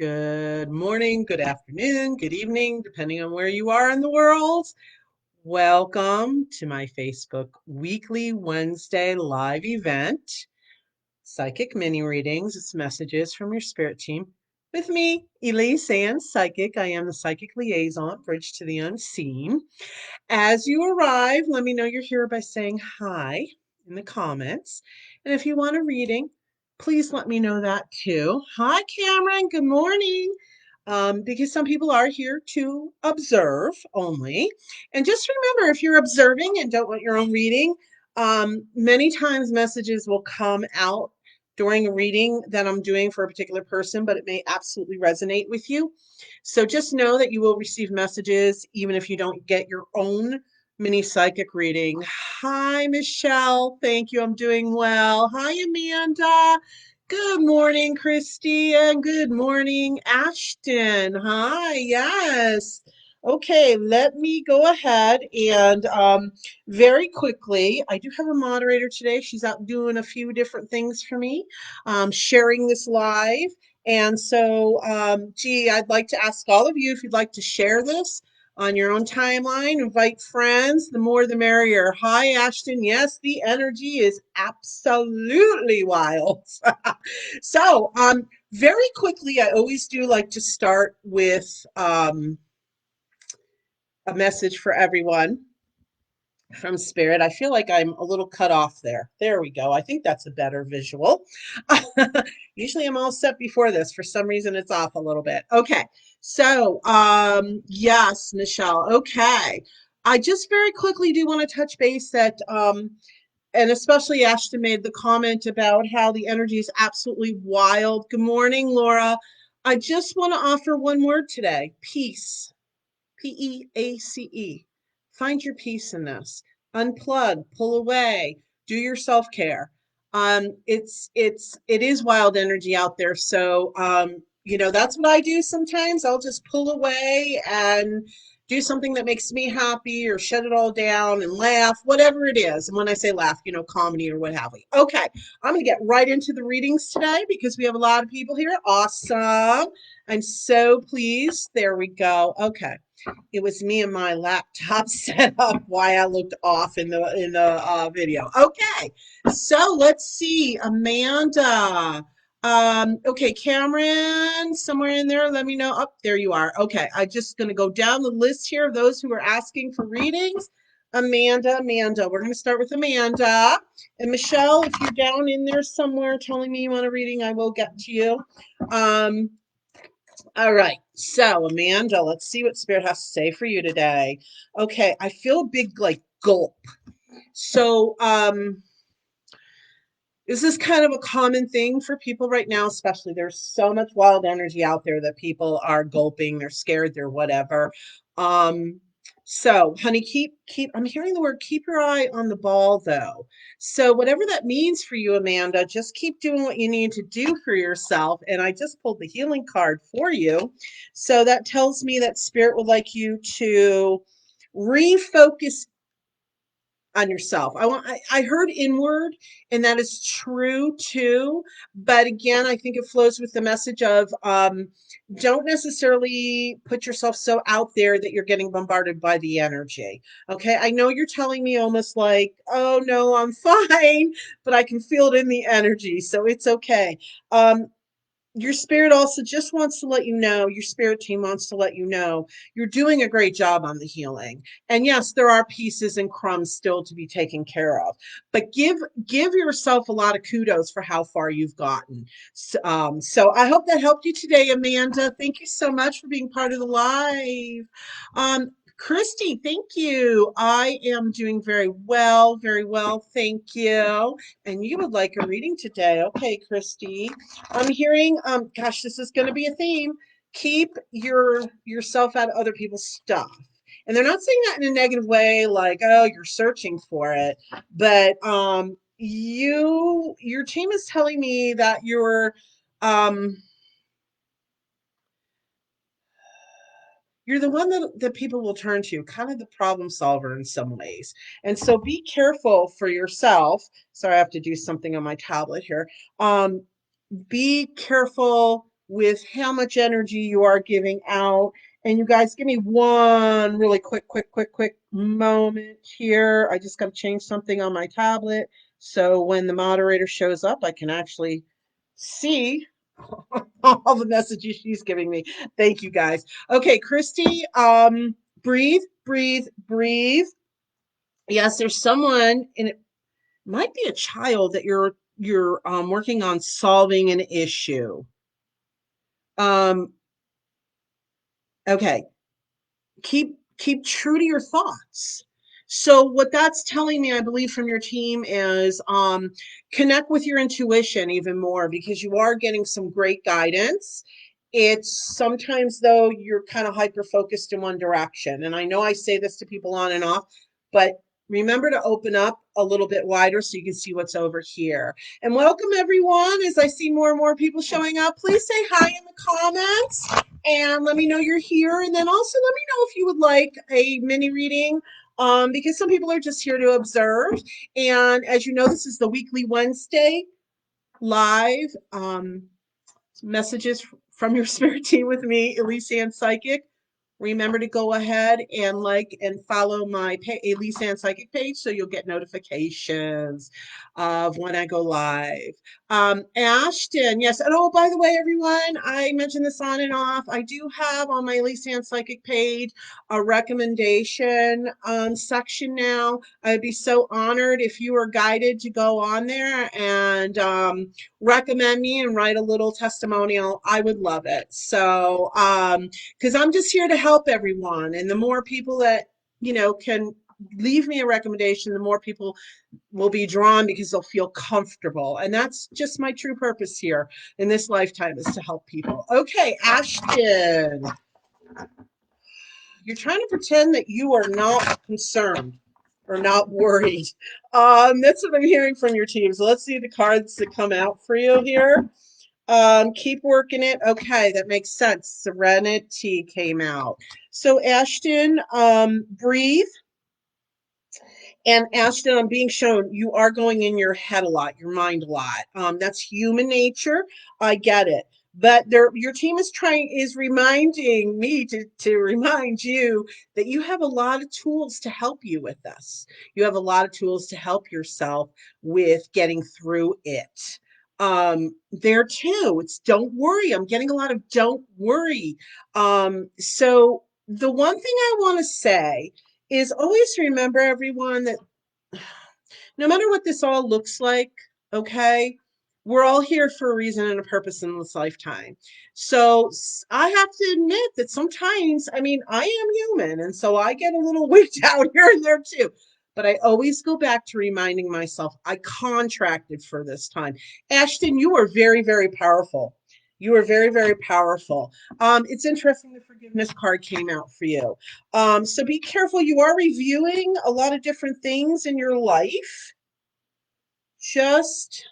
Good morning, good afternoon, good evening, depending on where you are in the world. Welcome to my Facebook weekly Wednesday live event, Psychic Mini Readings. It's messages from your spirit team with me, Elyse Ann Psychic. I am the Psychic Liaison, Bridge to the Unseen. As you arrive, let me know you're here by saying hi in the comments. And if you want a reading, please let me know that too. Hi, Cameron. Good morning. Because some people are here to observe only. And just remember, if you're observing and don't want your own reading, many times messages will come out during a reading that I'm doing for a particular person, but it may absolutely resonate with you. So just know that you will receive messages even if you don't get your own mini psychic reading. Hi, Michelle. Thank you. I'm doing well. Hi, Amanda. Good morning, Christy, and good morning, Ashton. Hi, yes. Okay, let me go ahead and very quickly, I do have a moderator today. She's out doing a few different things for me, sharing this live. And so, gee, I'd like to ask all of you if you'd like to share this on your own timeline, invite friends, the more the merrier. Hi, Ashton. Yes, the energy is absolutely wild. So, very quickly, I always do like to start with a message for everyone from Spirit. I feel like I'm a little cut off there. There we go. I think that's a better visual. Usually I'm all set before this. For some reason, it's off a little bit. Okay. So, yes, Michelle. Okay. I just very quickly do want to touch base that, and especially Ashton made the comment about how the energy is absolutely wild. Good morning, Laura. I just want to offer one word today: peace. Peace. Find your peace in this. Unplug, pull away, do your self-care. It is wild energy out there. So that's what I do sometimes. I'll just pull away and do something that makes me happy or shut it all down and laugh, whatever it is. And when I say laugh, comedy or what have we. Okay, I'm gonna get right into the readings today because we have a lot of people here. Awesome. I'm so pleased. There we go. Okay. It was me and my laptop set up why I looked off in the video. Okay, so let's see, Amanda. Okay, Cameron, somewhere in there. Let me know. Oh, there you are. Okay, I'm just going to go down the list here of those who are asking for readings. Amanda. We're going to start with Amanda. And Michelle, if you're down in there somewhere telling me you want a reading, I will get to you. All right, so Amanda, let's see what Spirit has to say for you today. Okay, I feel a big like gulp. So, this is kind of a common thing for people right now, especially there's so much wild energy out there that people are gulping, they're scared, they're whatever. So honey, keep I'm hearing the word keep your eye on the ball though. So whatever that means for you, Amanda, just keep doing what you need to do for yourself. And I just pulled the healing card for you. So that tells me that Spirit would like you to refocus on yourself. I heard inward, and that is true too. But again, I think it flows with the message of don't necessarily put yourself so out there that you're getting bombarded by the energy. Okay. I know you're telling me almost like, oh no, I'm fine, but I can feel it in the energy. So it's okay. Your spirit also just wants to let you know, your spirit team wants to let you know you're doing a great job on the healing. And yes, there are pieces and crumbs still to be taken care of, but give yourself a lot of kudos for how far you've gotten. So I hope that helped you today, Amanda. Thank you so much for being part of the live. Christy, thank you. I am doing very well, thank you. And you would like a reading today. Okay, Christy. I'm hearing, gosh, this is going to be a theme. Keep yourself out of other people's stuff. And they're not saying that in a negative way, like, oh, you're searching for it. But your team is telling me that you're the one that people will turn to, kind of the problem solver in some ways. And so be careful for yourself. Sorry, I have to do something on my tablet here. Be careful with how much energy you are giving out. And you guys, give me one really quick moment here. I just got to change something on my tablet. So when the moderator shows up, I can actually see all the messages she's giving me. Thank you guys. Okay, Christy, breathe, breathe, breathe. Yes, there's someone, and it might be a child that you're working on solving an issue. Um, okay, keep true to your thoughts. So what that's telling me, I believe, from your team is connect with your intuition even more, because you are getting some great guidance. It's sometimes, though, you're kind of hyper focused in one direction. And I know I say this to people on and off, but remember to open up a little bit wider so you can see what's over here. And welcome everyone. As I see more and more people showing up, please say hi in the comments and let me know you're here. And then also let me know if you would like a mini reading, because some people are just here to observe. And as you know, this is the weekly Wednesday live messages from your spirit team with me, Elyse Ann Psychic. Remember to go ahead and like and follow my Elyse Ann Psychic page so you'll get notifications of when I go live. Ashton, yes. And oh, by the way, everyone, I mentioned this on and off. I do have on my Elyse Ann Psychic page a recommendation section now. I'd be so honored if you were guided to go on there and recommend me and write a little testimonial. I would love it. So, because I'm just here to help everyone. And the more people that, can leave me a recommendation, the more people will be drawn because they'll feel comfortable. And that's just my true purpose here in this lifetime, is to help people. Okay, Ashton, you're trying to pretend that you are not concerned or not worried. That's what I'm hearing from your team. So let's see the cards that come out for you here. Keep working it. Okay, that makes sense. Serenity came out. So Ashton, breathe. And Ashton, I'm being shown you are going in your head a lot, your mind a lot. That's human nature. I get it. But your team is reminding me to remind you that you have a lot of tools to help you with this. You have a lot of tools to help yourself with getting through it. There too, it's don't worry. I'm getting a lot of don't worry. So the one thing I want to say is always remember, everyone, that no matter what this all looks like, okay, we're all here for a reason and a purpose in this lifetime. So I have to admit that sometimes, I mean, I am human, and so I get a little wigged out here and there too. But I always go back to reminding myself I contracted for this time. Ashton, you are very, very powerful. You are very, very powerful. It's interesting the forgiveness card came out for you. So be careful. You are reviewing a lot of different things in your life. Just,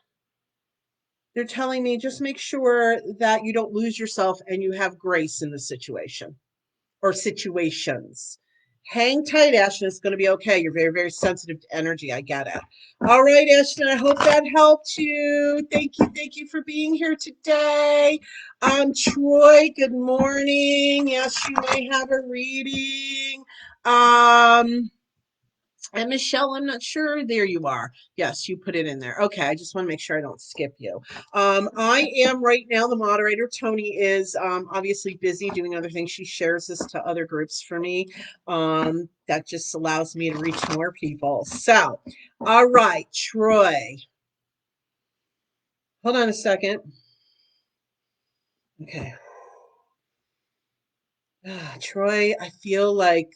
they're telling me, just make sure that you don't lose yourself and you have grace in the situation or situations. Hang tight, Ashton. It's going to be okay. You're very, very sensitive to energy. I get it. All right, Ashton. I hope that helped you. Thank you. Thank you for being here today. Troy, good morning. Yes, you may have a reading. And Michelle, I'm not sure. There you are. Yes, you put it in there. Okay, I just want to make sure I don't skip you. I am right now the moderator. Tony is obviously busy doing other things. She shares this to other groups for me. That just allows me to reach more people. So, all right, Troy. Hold on a second. Okay. Troy, I feel like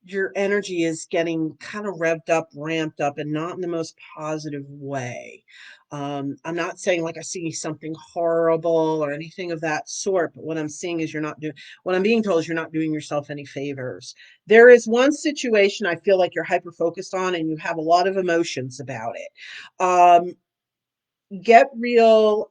your energy is getting kind of revved up, ramped up, and not in the most positive way. I'm not saying like I see something horrible or anything of that sort, but what I'm seeing is what I'm being told is you're not doing yourself any favors. There is one situation I feel like you're hyper focused on and you have a lot of emotions about it. Get real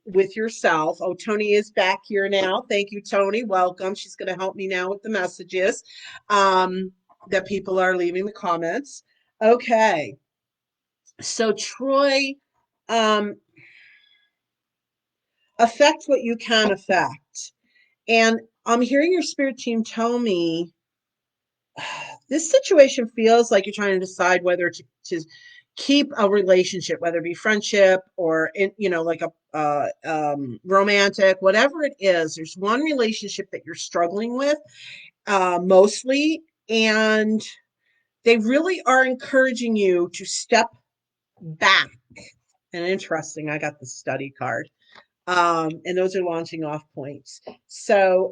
with yourself. Oh, Tony is back here now. Thank you, Tony. Welcome. She's going to help me now with the messages that people are leaving the comments. Okay. So, Troy, um, affect what you can affect. And I'm hearing your spirit team tell me this situation feels like you're trying to decide whether to keep a relationship, whether it be friendship or like a romantic, whatever it is. There's one relationship that you're struggling with mostly, and they really are encouraging you to step back. And interesting, I got the study card. And those are launching off points. So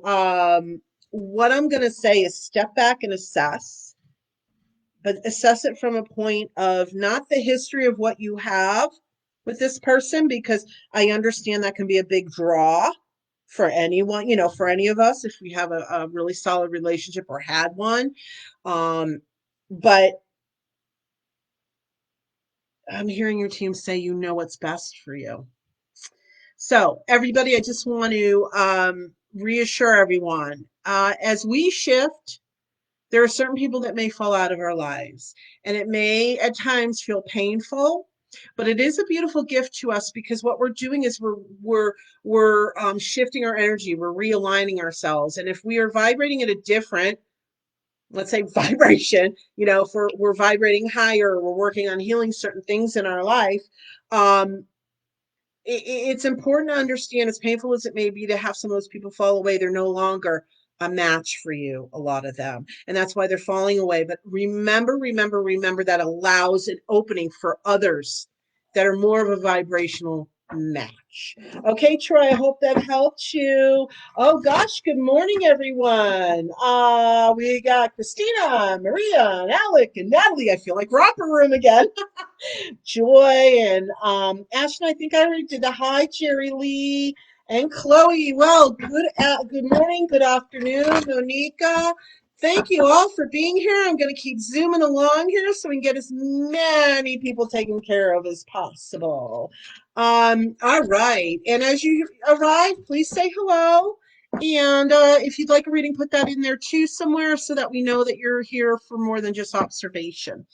what I'm going to say is step back and assess, but assess it from a point of not the history of what you have with this person, because I understand that can be a big draw for anyone, for any of us, if we have a really solid relationship or had one. But I'm hearing your team say you know what's best for you. So, everybody, I just want to reassure everyone as we shift, there are certain people that may fall out of our lives, and it may at times feel painful, but it is a beautiful gift to us, because what we're doing is we're shifting our energy, we're realigning ourselves, and if we are vibrating at a different, let's say, vibration, if we're vibrating higher, we're working on healing certain things in our life. um, it's important to understand, as painful as it may be to have some of those people fall away, they're no longer a match for you, a lot of them. And that's why they're falling away. But remember that allows an opening for others that are more of a vibrational match. Okay, Troy, I hope that helped you. Oh gosh, good morning, everyone. We got Christina, Maria, and Alec, and Natalie. I feel like romper room again. Joy and Ashton, I think I already did the hi, Jerry Lee and Chloe. Well, good morning, good afternoon, Monica. Thank you all for being here. I'm going to keep zooming along here so we can get as many people taken care of as possible. All right. And as you arrive, please say hello. And if you'd like a reading, put that in there too somewhere so that we know that you're here for more than just observation.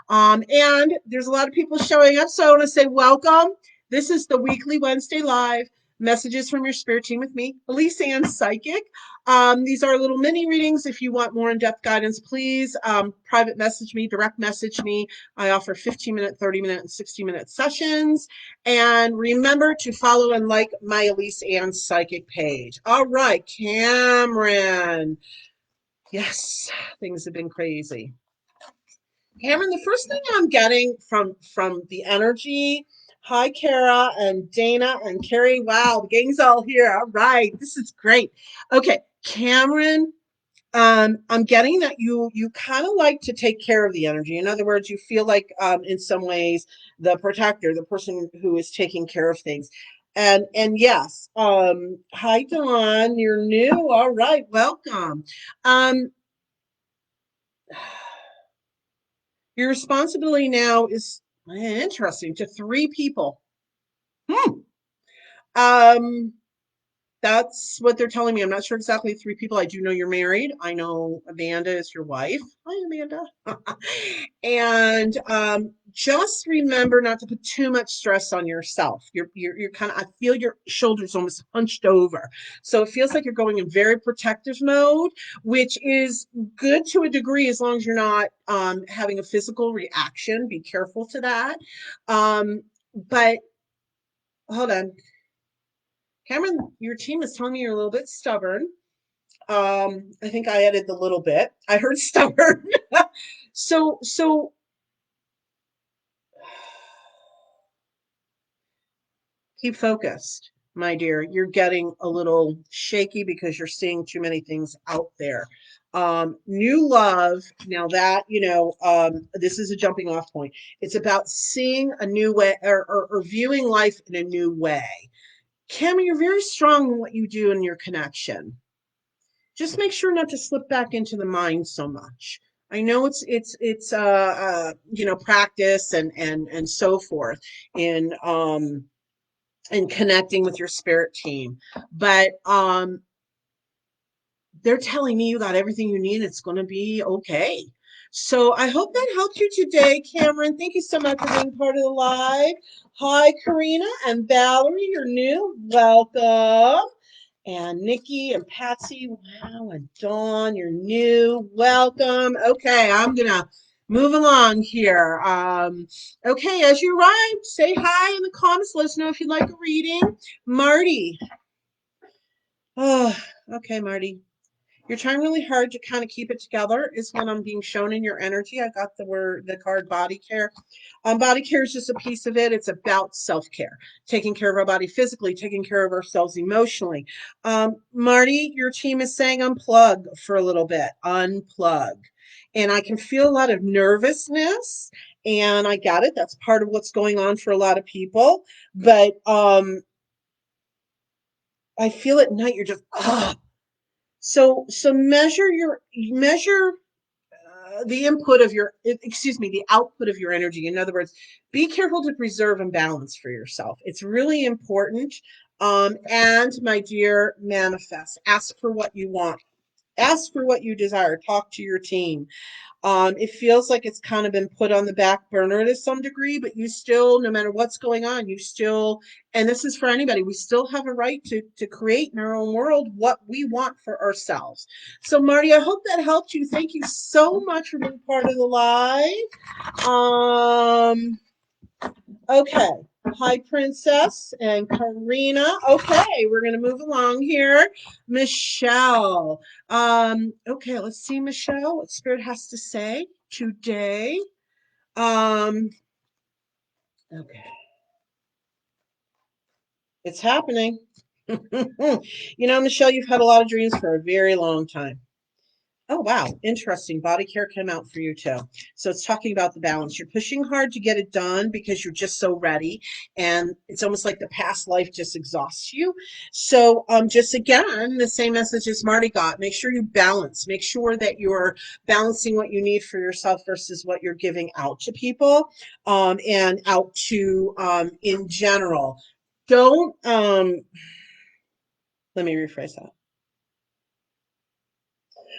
And there's a lot of people showing up, so I want to say welcome. This is the weekly Wednesday live messages from your spirit team with me, Elyse Ann Psychic. These are little mini readings. If you want more in-depth guidance, please private message me, direct message me. I offer 15-minute, 30-minute, and 60-minute sessions. And remember to follow and like my Elyse Ann Psychic page. All right, Cameron. Yes, things have been crazy. Cameron, the first thing I'm getting from the energy, hi Kara and Dana and Carrie. Wow, the gang's all here. All right, this is great. Okay, Cameron, I'm getting that you kind of like to take care of the energy. In other words, you feel like in some ways the protector, the person who is taking care of things. And yes, hi Dawn, you're new. All right, welcome. Um, Your responsibility now is interesting to three people. Hmm. Um, that's what they're telling me. I'm not sure exactly three people. I do know you're married. I know Amanda is your wife. Hi, Amanda. And just remember not to put too much stress on yourself. You're kind of, I feel your shoulders almost hunched over. So it feels like you're going in very protective mode, which is good to a degree as long as you're not having a physical reaction. Be careful to that. But hold on. Cameron, your team is telling me you're a little bit stubborn. I think I added the little bit. I heard stubborn. So keep focused, my dear. You're getting a little shaky because you're seeing too many things out there. New love, now that, this is a jumping off point. It's about seeing a new way, or viewing life in a new way. Cameron, you're very strong in what you do in your connection. Just make sure not to slip back into the mind so much. I know it's practice and so forth in connecting with your spirit team, but they're telling me you got everything you need. It's going to be okay. So I hope that helped you today, Cameron. Thank you so much for being part of the live. Hi, Karina and Valerie, you're new. Welcome. And Nikki and Patsy, wow, and Dawn, you're new. Welcome. Okay, I'm gonna move along here. Okay, as you arrive, say hi in the comments. Let us know if you'd like a reading. Marty. Oh, okay, Marty. You're trying really hard to kind of keep it together is what I'm being shown in your energy. I got the card body care. Body care is just a piece of it. It's about self-care, taking care of our body physically, taking care of ourselves emotionally. Marty, your team is saying unplug for a little bit, unplug. And I can feel a lot of nervousness, and I got it. That's part of what's going on for a lot of people. But I feel at night you're just, so measure the input of your, excuse me, the output of your energy. In other words, be careful to preserve and balance for yourself. It's really important. And my dear, manifest. Ask for what you want. Ask for what you desire. Talk to your team. It feels like it's kind of been put on the back burner to some degree, but you still, no matter what's going on, you still, and this is for anybody, we still have a right to create in our own world what we want for ourselves. So, Marty, I hope that helped you. Thank you so much for being part of the live. Okay. Hi, Princess and Karina. Okay, we're going to move along here. Michelle. Okay, let's see, Michelle, what Spirit has to say today. Okay. It's happening. Michelle, you've had a lot of dreams for a very long time. Oh, wow. Interesting. Body care came out for you too. So it's talking about the balance. You're pushing hard to get it done because you're just so ready. And it's almost like the past life just exhausts you. So just again, the same message as Marty got. Make sure you balance. Make sure that you're balancing what you need for yourself versus what you're giving out to people and out to in general. Don't, let me rephrase that.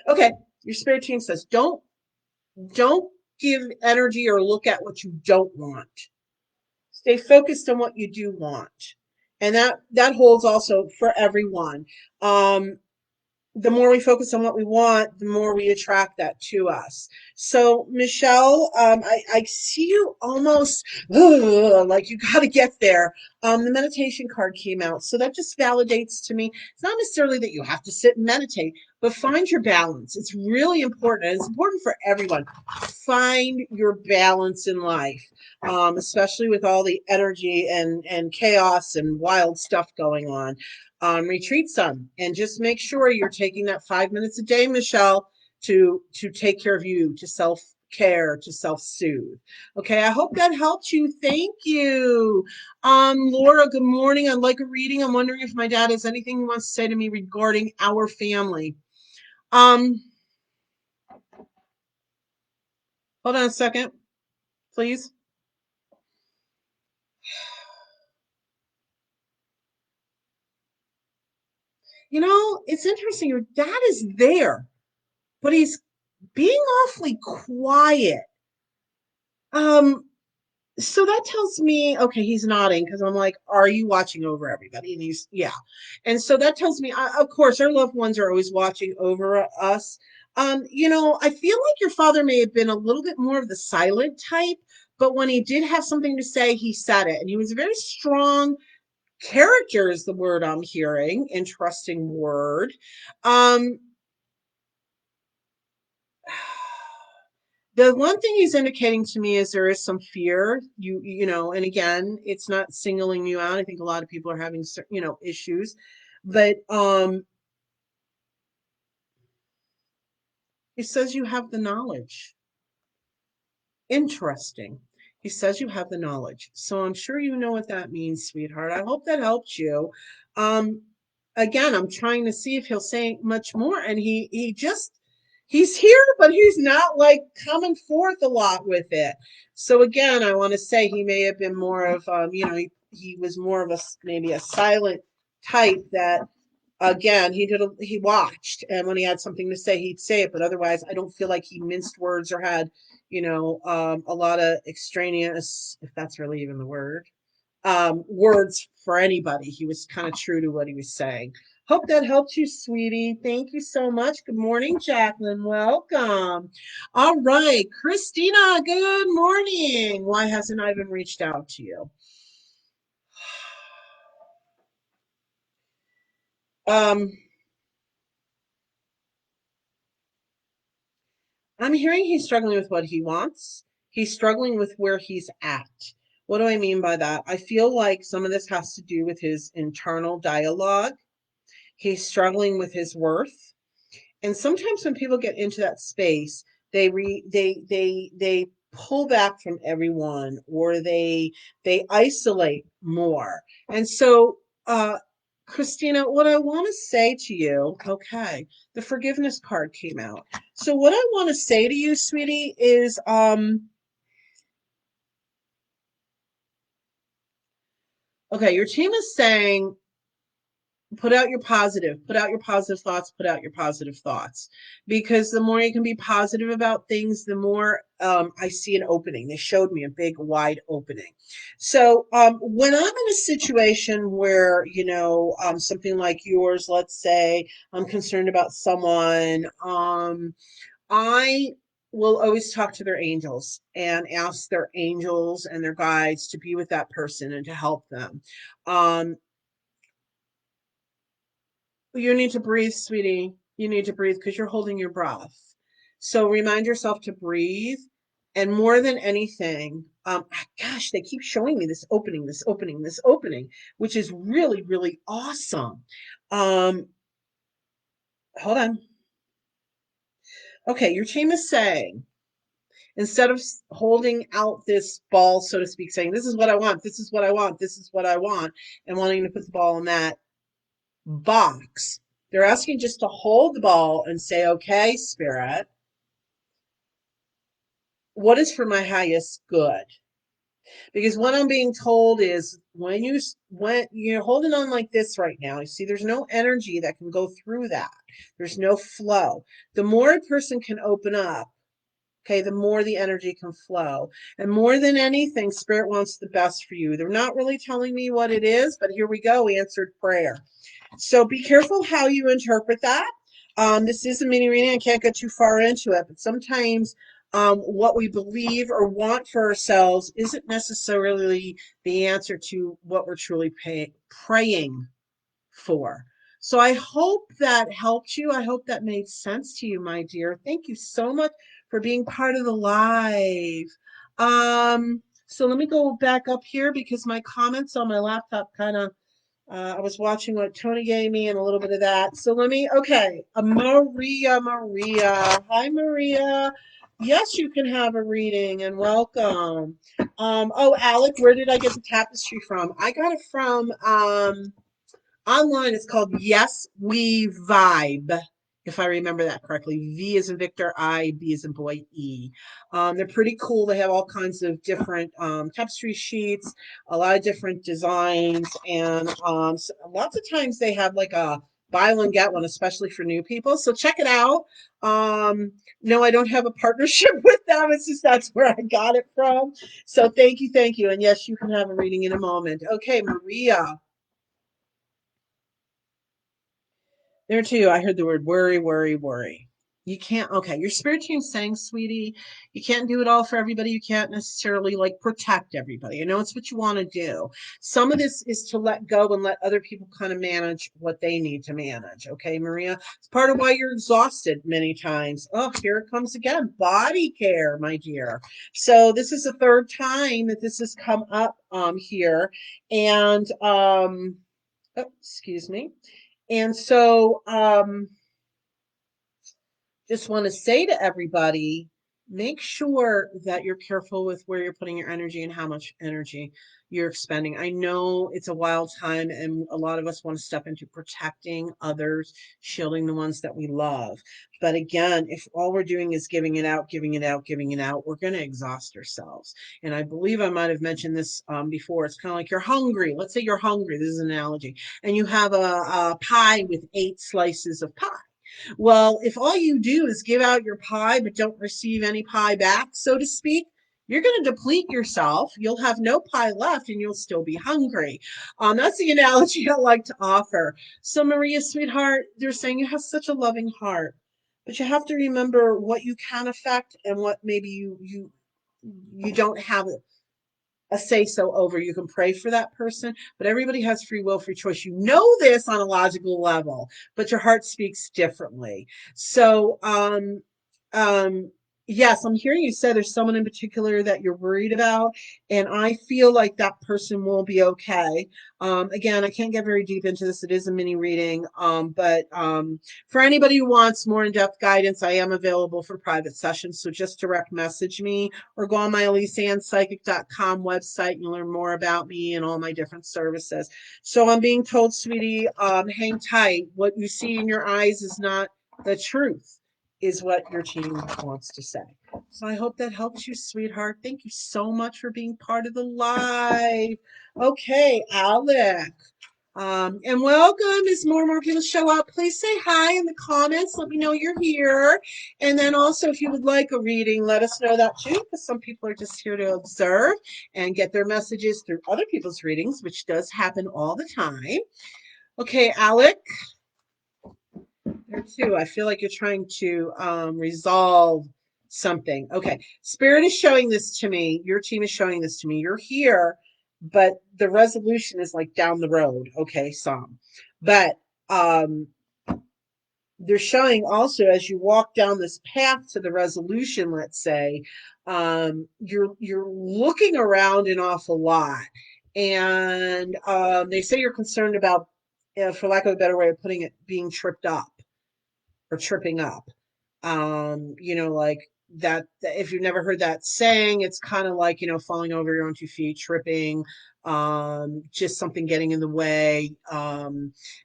Okay. Your spirit team says, don't give energy or look at what you don't want. Stay focused on what you do want. And that holds also for everyone. The more we focus on what we want, the more we attract that to us. So, Michelle, I see you almost like you got to get there. The meditation card came out. So that just validates to me. It's not necessarily that you have to sit and meditate, but find your balance. It's really important. And it's important for everyone. Find your balance in life, especially with all the energy and chaos and wild stuff going on. Retreat some and just make sure you're taking that 5 minutes a day, Michelle, to take care of you, to self-care, to self-soothe. Okay, I hope that helped you. Thank you. Laura, good morning. I'd like a reading. I'm wondering if my dad has anything he wants to say to me regarding our family. Hold on a second, please. It's interesting. Your dad is there, but he's being awfully quiet. Um, So that tells me, okay, he's nodding because I'm like, are you watching over everybody? And he's, yeah. And so that tells me, of course, our loved ones are always watching over us. I feel like your father may have been a little bit more of the silent type, but when he did have something to say, he said it. And he was a very strong character, is the word I'm hearing. Interesting word. Um, The one thing he's indicating to me is there is some fear. And again, it's not singling you out. I think a lot of people are having, issues, but he says you have the knowledge. Interesting. He says you have the knowledge. So I'm sure you know what that means, sweetheart. I hope that helps you. Um, Again, I'm trying to see if he'll say much more, and he's here, but he's not like coming forth a lot with it. So again, I want to say he may have been more of he was more of maybe a silent type that Again, he watched, and when he had something to say, he'd say it, but otherwise I don't feel like he minced words or had, a lot of extraneous, if that's really even the word, words for anybody. He was kind of true to what he was saying. Hope that helped you, sweetie. Thank you so much. Good morning, Jacqueline. Welcome. All right, Christina, good morning. Why hasn't Ivan reached out to you? Um, I'm hearing he's struggling with what he wants. He's struggling with where he's at. What do I mean by that? I feel like some of this has to do with his internal dialogue. He's struggling with his worth. And sometimes when people get into that space, they pull back from everyone, or they isolate more. And so, Christina, what I want to say to you, okay, the forgiveness card came out. So what I want to say to you, sweetie, is okay, your team is saying put out your positive thoughts, put out your positive thoughts, because the more you can be positive about things, the more I see an opening. They showed me a big wide opening. So when I'm in a situation where, something like yours, let's say I'm concerned about someone, I will always talk to their angels and ask their angels and their guides to be with that person and to help them. um, You need to breathe, sweetie. You need to breathe because you're holding your breath. So remind yourself to breathe. And more than anything, gosh, they keep showing me this opening, this opening, this opening, which is really, really awesome. Um, Hold on. Okay, your team is saying, instead of holding out this ball, so to speak, saying, this is what I want, this is what I want, this is what I want, and wanting to put the ball in that box, they're asking just to hold the ball and say, okay, spirit, what is for my highest good? Because what I'm being told is when you're holding on like this right now, you see there's no energy that can go through that. There's no flow. The more a person can open up, okay, the more the energy can flow. And more than anything, spirit wants the best for you. They're not really telling me what it is, but here we go, answered prayer. So be careful how you interpret that. This is a mini reading. I can't get too far into it, but sometimes what we believe or want for ourselves isn't necessarily the answer to what we're truly praying for. So I hope that helped you. I hope that made sense to you, my dear. Thank you so much for being part of the live. So let me go back up here because my comments on my laptop kind of I was watching what Tony gave me and a little bit of that. So okay, Maria. Hi, Maria. Yes, you can have a reading and welcome. Oh, Alec, where did I get the tapestry from? I got it from online. It's called Yes We Vibe, if I remember that correctly. V is in Victor, B is in boy, E. They're pretty cool. They have all kinds of different tapestry sheets, a lot of different designs, and lots of times they have like a buy one get one, especially for new people. So check it out. No, I don't have a partnership with them. It's just that's where I got it from. So thank you, thank you. And yes, you can have a reading in a moment. Okay, Maria. There too, I heard the word worry, worry, worry. You can't, okay, your spirit team's saying, sweetie, you can't do it all for everybody. You can't necessarily like protect everybody. I know it's what you want to do. Some of this is to let go and let other people kind of manage what they need to manage. Okay, Maria? It's part of why you're exhausted many times. Oh, here it comes again. Body care, my dear. So this is the third time that this has come up here. And oh, excuse me. And so, just want to say to everybody, make sure that you're careful with where you're putting your energy and how much energy you're expending. I know it's a wild time, and a lot of us want to step into protecting others, shielding the ones that we love. But again, if all we're doing is giving it out, giving it out, giving it out, we're going to exhaust ourselves. And I believe I might have mentioned this before. It's kind of like you're hungry. Let's say you're hungry. This is an analogy. And you have a pie with 8 slices of pie. Well, if all you do is give out your pie but don't receive any pie back, so to speak, you're going to deplete yourself. You'll have no pie left and you'll still be hungry. That's the analogy I like to offer. So, Maria, sweetheart, they're saying you have such a loving heart, but you have to remember what you can affect and what maybe you don't have a say so over. You can pray for that person, but everybody has free will, free choice. You know this on a logical level, but your heart speaks differently. So, um, yes, I'm hearing you say there's someone in particular that you're worried about, and I feel like that person will be okay. Again, I can't get very deep into this. It is a mini reading, but for anybody who wants more in-depth guidance, I am available for private sessions. So just direct message me or go on my ElyseAnnPsychic.com website and you'll learn more about me and all my different services. So I'm being told, sweetie, hang tight. What you see in your eyes is not the truth, is what your team wants to say. So I hope that helps you, sweetheart. Thank you so much for being part of the live. Okay, Alec. And welcome as more and more people show up. Please say hi in the comments. Let me know you're here. And then also, if you would like a reading, let us know that too, because some people are just here to observe and get their messages through other people's readings, which does happen all the time. Okay, Alec, there too. I feel like you're trying to resolve something. Okay, Spirit is showing this to me. Your team is showing this to me. You're here, but the resolution is like down the road. Okay, some. But um, they're showing also as you walk down this path to the resolution, let's say, you're looking around an awful lot. And they say you're concerned about, for lack of a better way of putting it, being tripped up or tripping up. Like that, if you've never heard that saying, it's kind of like, falling over your own 2 feet, tripping, just something getting in the way.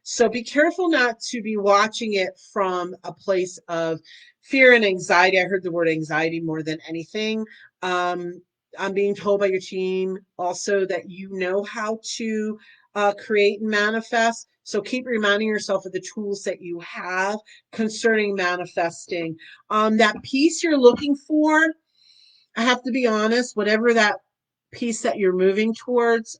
So be careful not to be watching it from a place of fear and anxiety. I heard the word anxiety more than anything. Um, I'm being told by your team also that you know how to create and manifest. So keep reminding yourself of the tools that you have concerning manifesting. That piece you're looking for, I have to be honest, whatever that piece that you're moving towards,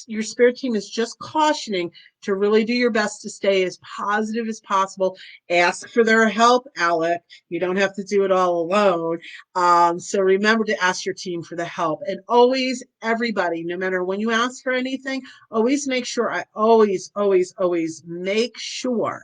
your spirit team is just cautioning to really do your best to stay as positive as possible. Ask for their help, Alec. You don't have to do it all alone. So remember to ask your team for the help. And always, everybody, no matter when you ask for anything, always make sure, I always make sure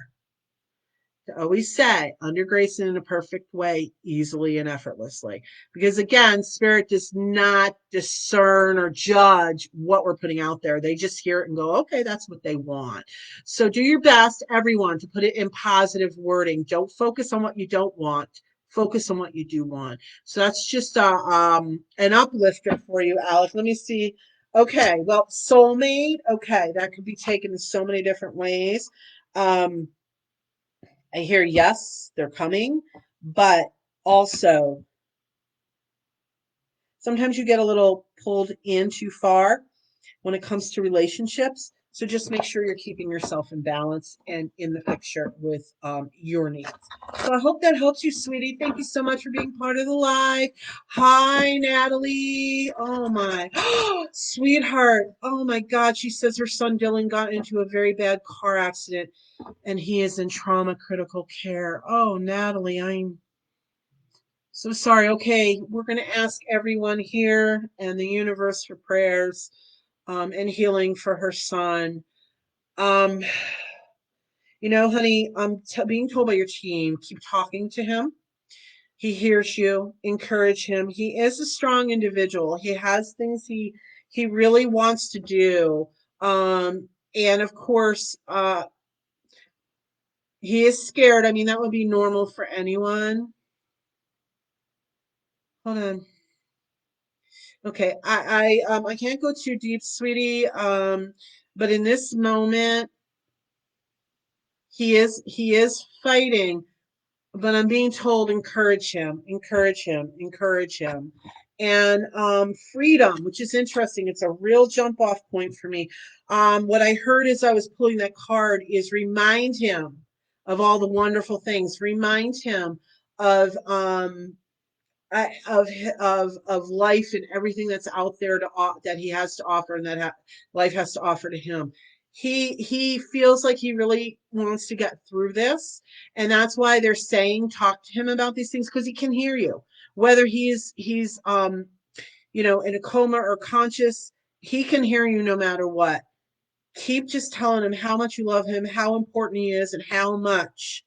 to always say under grace and in a perfect way, easily and effortlessly. Because again, spirit does not discern or judge what we're putting out there. They just hear it and go, okay, that's what they want. So do your best, everyone, to put it in positive wording. Don't focus on what you don't want. Focus on what you do want. So that's just an uplifter for you, Alex. Let me see. Okay, well, soulmate. Okay, that could be taken in so many different ways. Um, I hear yes, they're coming, but also sometimes you get a little pulled in too far when it comes to relationships. So just make sure you're keeping yourself in balance and in the picture with your needs. So I hope that helps you, sweetie. Thank you so much for being part of the live. Hi, Natalie. Oh my, sweetheart. Oh my God. She says her son Dylan got into a very bad car accident and he is in trauma critical care. Oh, Natalie, I'm so sorry. Okay, we're going to ask everyone here and the universe for prayers and healing for her son. Um, honey, I'm being told by your team, keep talking to him. He hears you. Encourage him. He is a strong individual. He has things he really wants to do. And of course, he is scared. I mean, that would be normal for anyone. Hold on. Okay, I can't go too deep, sweetie. But in this moment, he is fighting, but I'm being told encourage him, encourage him, encourage him. And freedom, which is interesting. It's a real jump off point for me. What I heard as I was pulling that card is remind him of all the wonderful things. Remind him of of life and everything that's out there that he has to offer and that life has to offer to him. He feels like he really wants to get through this, and that's why they're saying talk to him about these things, because he can hear you, whether he's in a coma or conscious. He can hear you no matter what. Keep just telling him how much you love him, how important he is, and how much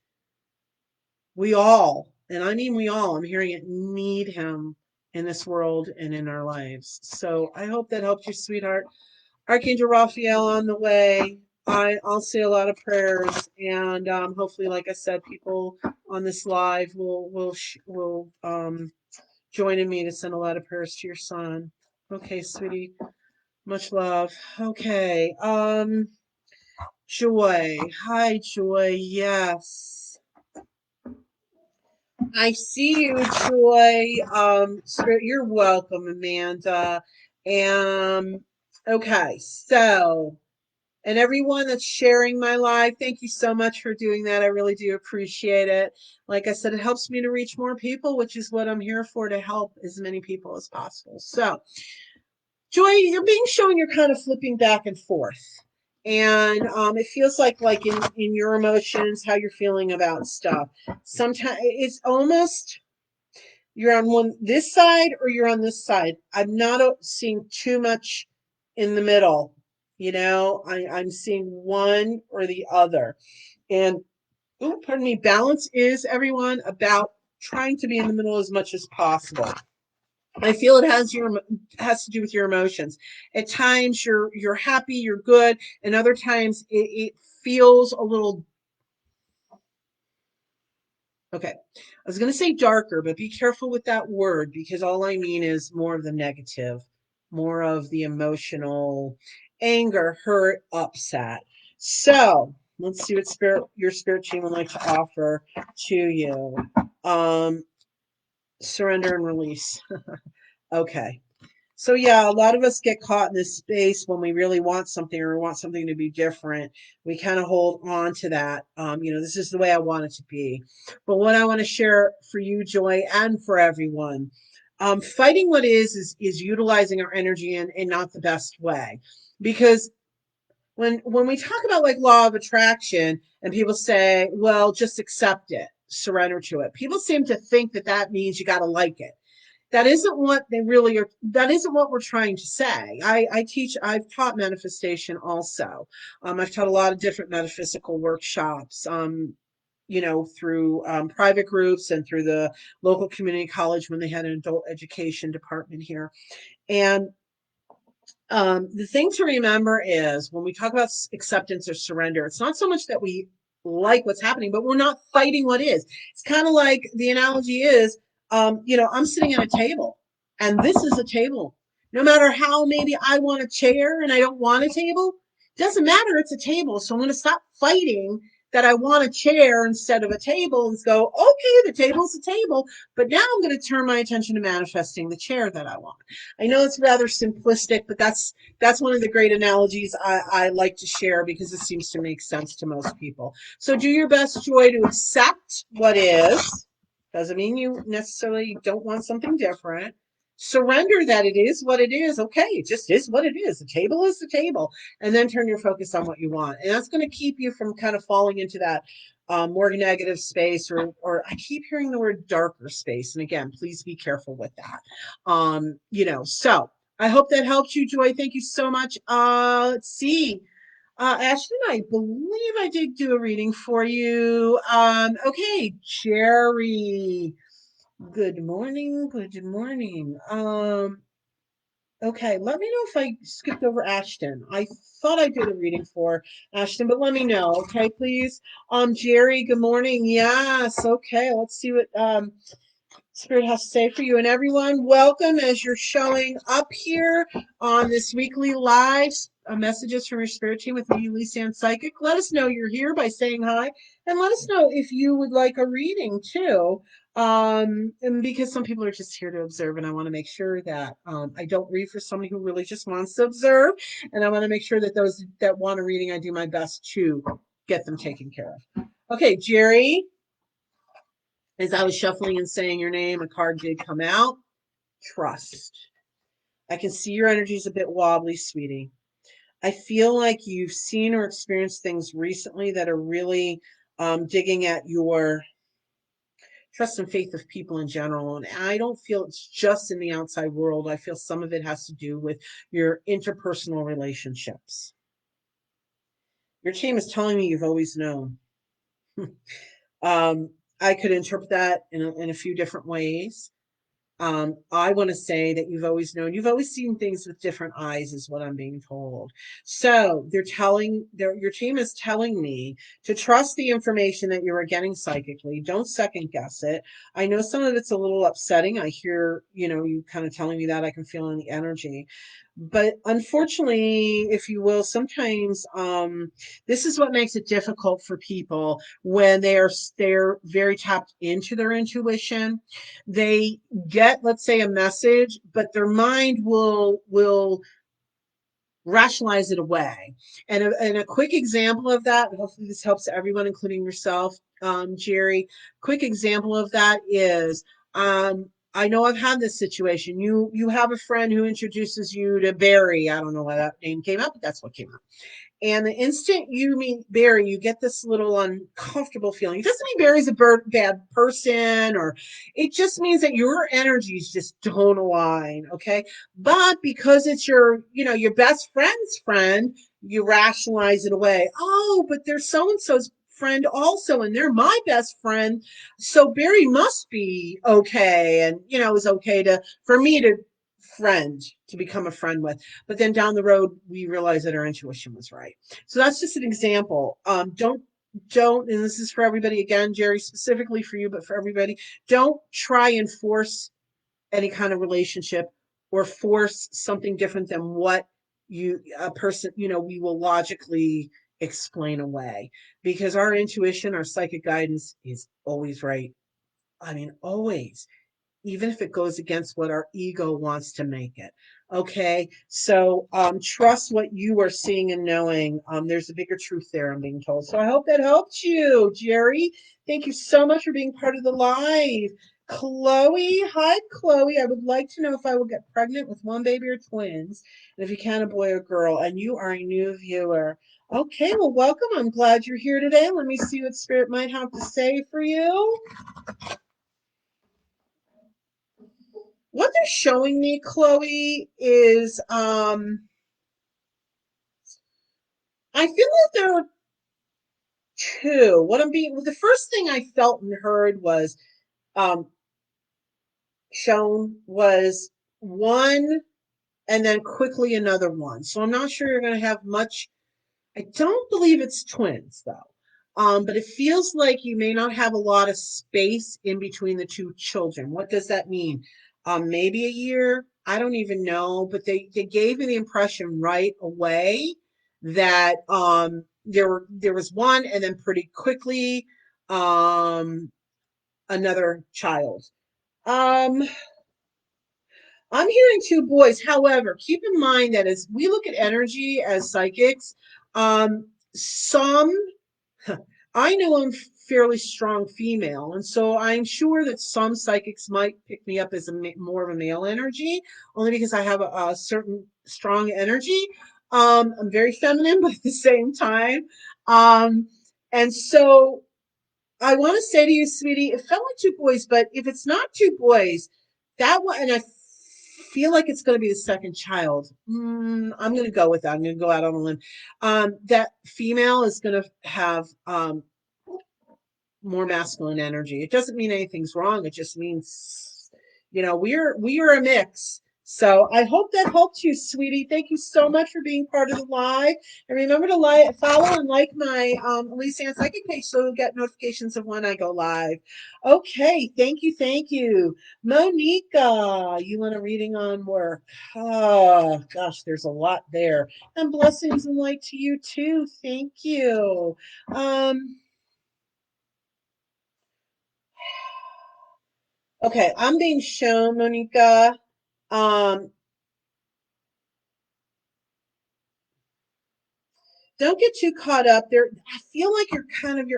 we all, and I mean we all, I'm hearing it, need him in this world and in our lives. So I hope that helped you, sweetheart. Archangel Raphael on the way. I'll say a lot of prayers, and hopefully, like I said, people on this live will join in me to send a lot of prayers to your son. Okay, sweetie, much love. Okay, Joy. Hi, Joy. Yes. I see you, Joy. You're welcome, Amanda. And okay, so, and everyone that's sharing my live, thank you so much for doing that. I really do appreciate it. Like I said, it helps me to reach more people, which is what I'm here for, to help as many people as possible. So, Joy, you're being shown you're kind of flipping back and forth. And it feels like in your emotions, how you're feeling about stuff. Sometimes it's almost you're on this side or you're on this side. I'm not seeing too much in the middle. I'm seeing one or the other. And oh, pardon me, balance is, everyone, about trying to be in the middle as much as possible. I feel it has to do with your emotions. At times you're happy, you're good, and other times it feels a little. Okay. I was going to say darker, but be careful with that word, because all I mean is more of the negative, more of the emotional anger, hurt, upset. So let's see what your spirit team would like to offer to you. Um, Surrender and release. Okay. So yeah, a lot of us get caught in this space when we really want something, or we want something to be different. We kind of hold on to that. This is the way I want it to be. But what I want to share for you, Joy, and for everyone, fighting what is utilizing our energy in not the best way. Because when we talk about like law of attraction and people say, well, just accept it, surrender to it, people seem to think that means you got to like it. That isn't what they really are. That isn't what we're trying to say. I've taught manifestation also. I've taught a lot of different metaphysical workshops, through private groups and through the local community college when they had an adult education department here. And the thing to remember is when we talk about acceptance or surrender, it's not so much that we like what's happening, but we're not fighting what is. It's kind of like the analogy is, I'm sitting at a table and this is a table. No matter how maybe I want a chair and I don't want a table, doesn't matter. It's a table. So I'm going to stop fighting that I want a chair instead of a table and go, okay, the table's a table, but now I'm going to turn my attention to manifesting the chair that I want. I know it's rather simplistic, but that's one of the great analogies I like to share because it seems to make sense to most people. So do your best, Joy, to accept what is. Doesn't mean you necessarily don't want something different. Surrender that it is what it is. Okay, it just is what it is. The table is the table. And then turn your focus on what you want. And that's going to keep you from kind of falling into that more negative space, or I keep hearing the word darker space. And again, please be careful with that. So I hope that helped you, Joy. Thank you so much. Let's see. Ashton, I believe I did do a reading for you. Okay, Jerry. Good morning. Good morning. Okay, let me know if I skipped over Ashton. I thought I did a reading for Ashton, but let me know, okay, please. Jerry, good morning. Yes, okay, let's see what Spirit has to say for you. And everyone, welcome as you're showing up here on this weekly live messages from your spirit team with me, Elyse Ann Psychic. Let us know you're here by saying hi, and let us know if you would like a reading too. And because some people are just here to observe, and I want to make sure that I don't read for somebody who really just wants to observe, and I want to make sure that those that want a reading, I do my best to get them taken care of. Okay, Jerry. As I was shuffling and saying your name, a card did come out. Trust. I can see your energy is a bit wobbly, sweetie. I feel like you've seen or experienced things recently that are really digging at your trust and faith of people in general. And I don't feel it's just in the outside world. I feel some of it has to do with your interpersonal relationships. Your team is telling me you've always known. I could interpret that in a few different ways. I want to say that you've always known, you've always seen things with different eyes, is what I'm being told. So your team is telling me to trust the information that you are getting psychically. Don't second guess it. I know some of it's a little upsetting. I hear, you kind of telling me that. I can feel in the energy. But unfortunately, if you will, sometimes this is what makes it difficult for people when they're very tapped into their intuition. They get, let's say, a message, but their mind will rationalize it away. And a quick example of that, and hopefully this helps everyone, including yourself, Jerry. Quick example of that is I know I've had this situation. You have a friend who introduces you to Barry. I don't know why that name came up, but that's what came up. And the instant you meet Barry, you get this little uncomfortable feeling. It doesn't mean Barry's a bad person, or it just means that your energies just don't align. Okay. But because it's your best friend's friend, you rationalize it away. Oh, but there's so and so's friend also, and they're my best friend. So Barry must be okay. And, it's okay for me to become a friend with. But then down the road, we realize that our intuition was right. So that's just an example. Don't, and this is for everybody again, Jerry, specifically for you, but for everybody, don't try and force any kind of relationship or force something different than what a person, we will logically explain away, because our intuition, our psychic guidance is always right. I mean, always, even if it goes against what our ego wants to make it. Okay, so trust what you are seeing and knowing. There's a bigger truth there, I'm being told. So I hope that helped you, Jerry. Thank you so much for being part of the live. Chloe, hi, Chloe. I would like to know if I will get pregnant with one baby or twins, and if you can, a boy or girl. And you are a new viewer. Okay, well, welcome. I'm glad you're here today. Let me see what Spirit might have to say for you. What they're showing me, Chloe, is I feel like there are two. The first thing I felt and heard was um shown was one, and then quickly another one. So I'm not sure you're gonna have much. I don't believe it's twins though. But it feels like you may not have a lot of space in between the two children. What does that mean? Maybe a year. I don't even know, but they gave me the impression right away that there was one, and then pretty quickly another child. Um, I'm hearing two boys. However, keep in mind that as we look at energy as psychics, some I know I'm fairly strong female, and so I'm sure that some psychics might pick me up as more of a male energy, only because I have a certain strong energy. I'm very feminine, but at the same time, um, and so I want to say to you, sweetie, it felt like two boys, but if it's not two boys, that one, and I feel like it's going to be the second child. I'm going to go with that. I'm going to go out on a limb. That female is going to have more masculine energy. It doesn't mean anything's wrong. It just means, we are a mix. So I hope that helped you, sweetie. Thank you so much for being part of the live. And remember to follow and like my Elyse Ann Psychic page so you'll get notifications of when I go live. Okay, thank you, thank you. Monica, you want a reading on work? Oh, gosh, there's a lot there. And blessings and light to you too. Thank you. Okay, I'm being shown, Monica. Um, don't get too caught up there. I feel like your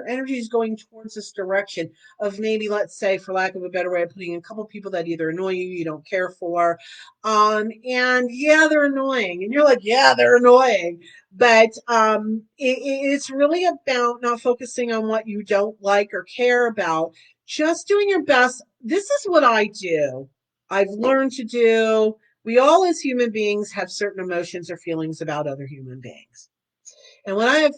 energy is going towards this direction of maybe, let's say, for lack of a better way of putting it, a couple of people that either annoy you, you don't care for. And yeah, they're annoying. And you're like, yeah, they're annoying. But it's really about not focusing on what you don't like or care about, just doing your best. This is what I do. I've learned to do. We all, as human beings, have certain emotions or feelings about other human beings. And when I have